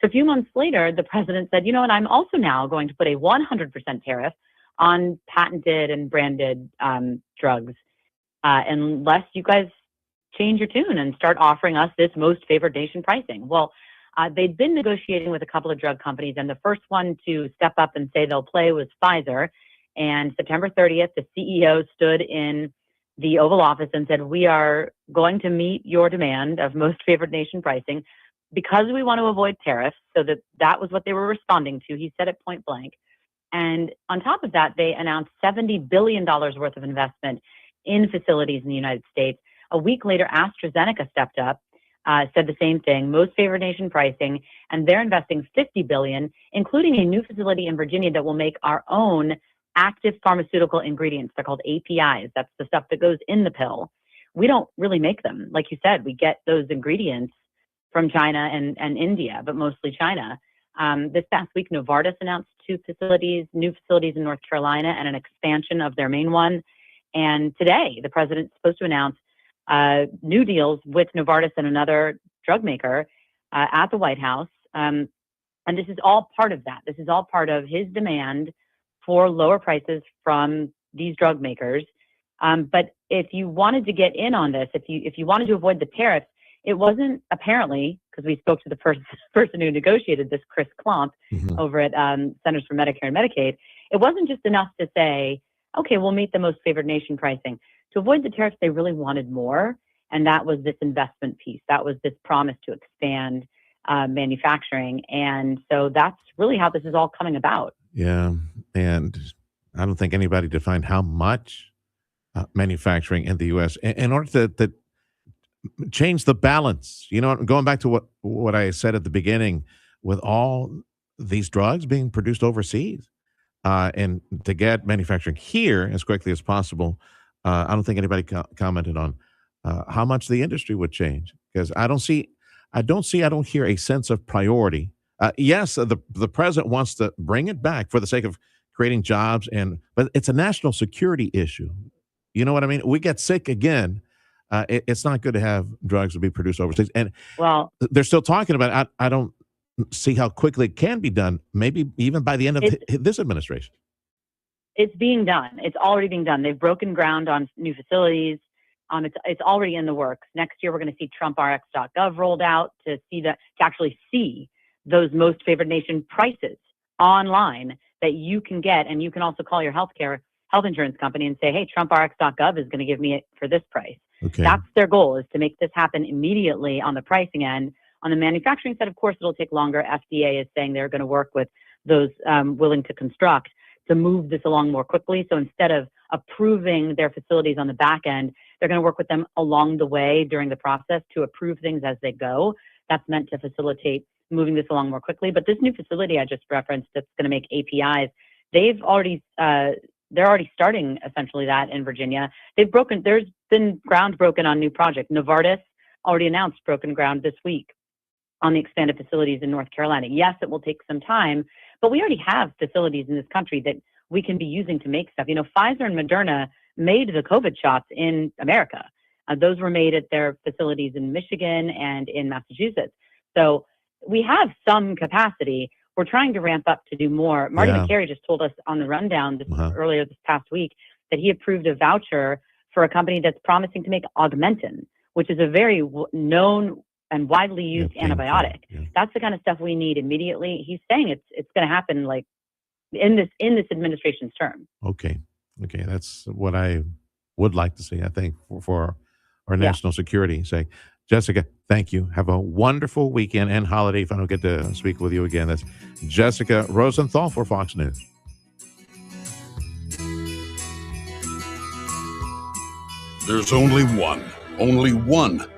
So a few months later, the president said, you know what, I'm also now going to put a 100% tariff on patented and branded drugs unless you guys change your tune and start offering us this most favored nation pricing. Well, they'd been negotiating with a couple of drug companies, and the first one to step up and say they'll play was Pfizer. And September 30th, the CEO stood in the Oval Office and said, we are going to meet your demand of most favored nation pricing because we want to avoid tariffs. So that was what they were responding to. He said it point blank. And on top of that, they announced $70 billion worth of investment in facilities in the United States. A week later, AstraZeneca stepped up, said the same thing, most favored nation pricing, and they're investing $50 billion, including a new facility in Virginia that will make our own active pharmaceutical ingredients. They're called APIs. That's the stuff that goes in the pill. We don't really make them. Like you said, we get those ingredients from China and India, but mostly China. This past week, Novartis announced new facilities in North Carolina and an expansion of their main one. And today, the president's supposed to announce new deals with Novartis and another drug maker at the White House. And this is all part of that. This is all part of his demand for lower prices from these drug makers. But if you wanted to get in on this, if you wanted to avoid the tariffs, it wasn't apparently, because we spoke to the person who negotiated this, Chris Klomp, over at Centers for Medicare and Medicaid, it wasn't just enough to say, okay, we'll meet the most favored nation pricing. To avoid the tariffs, they really wanted more, and that was this investment piece. That was this promise to expand manufacturing, and so that's really how this is all coming about. Yeah, and I don't think anybody defined how much manufacturing in the U.S. in order to change the balance. Going back to what I said at the beginning, with all these drugs being produced overseas, and to get manufacturing here as quickly as possible, I don't think anybody commented on how much the industry would change, because I don't hear a sense of priority. Yes, the president wants to bring it back for the sake of creating jobs, but it's a national security issue. You know what I mean? We get sick again. It's not good to have drugs to be produced overseas. And they're still talking about it. I don't see how quickly it can be done, maybe even by the end of this administration. It's being done. It's already being done. They've broken ground on new facilities. It's already in the works. Next year, we're going to see TrumpRx.gov rolled out to actually see those most favored nation prices online that you can get, and you can also call your health insurance company and say, hey, TrumpRx.gov is going to give me it for this price. Okay. That's their goal, is to make this happen immediately on the pricing end. On the manufacturing side, of course, it'll take longer. FDA is saying they're going to work with those willing to construct to move this along more quickly. So instead of approving their facilities on the back end, they're going to work with them along the way during the process to approve things as they go. That's meant to facilitate moving this along more quickly. But this new facility I just referenced that's going to make APIs, they're already starting essentially that in Virginia. There's been ground broken on new projects. Novartis already announced broken ground this week on the expanded facilities in North Carolina. Yes, it will take some time, but we already have facilities in this country that we can be using to make stuff. Pfizer and Moderna made the COVID shots in America. Those were made at their facilities in Michigan and in Massachusetts. So we have some capacity. We're trying to ramp up to do more. Marty McCary just told us on the rundown earlier this past week that he approved a voucher for a company that's promising to make Augmentin, which is a very known and widely used antibiotic. That's the kind of stuff we need immediately. He's saying it's going to happen like in this administration's term. Okay, that's what I would like to see. I think for our national security sake. Jessica, thank you. Have a wonderful weekend and holiday. If I don't get to speak with you again, that's Jessica Rosenthal for Fox News. There's only one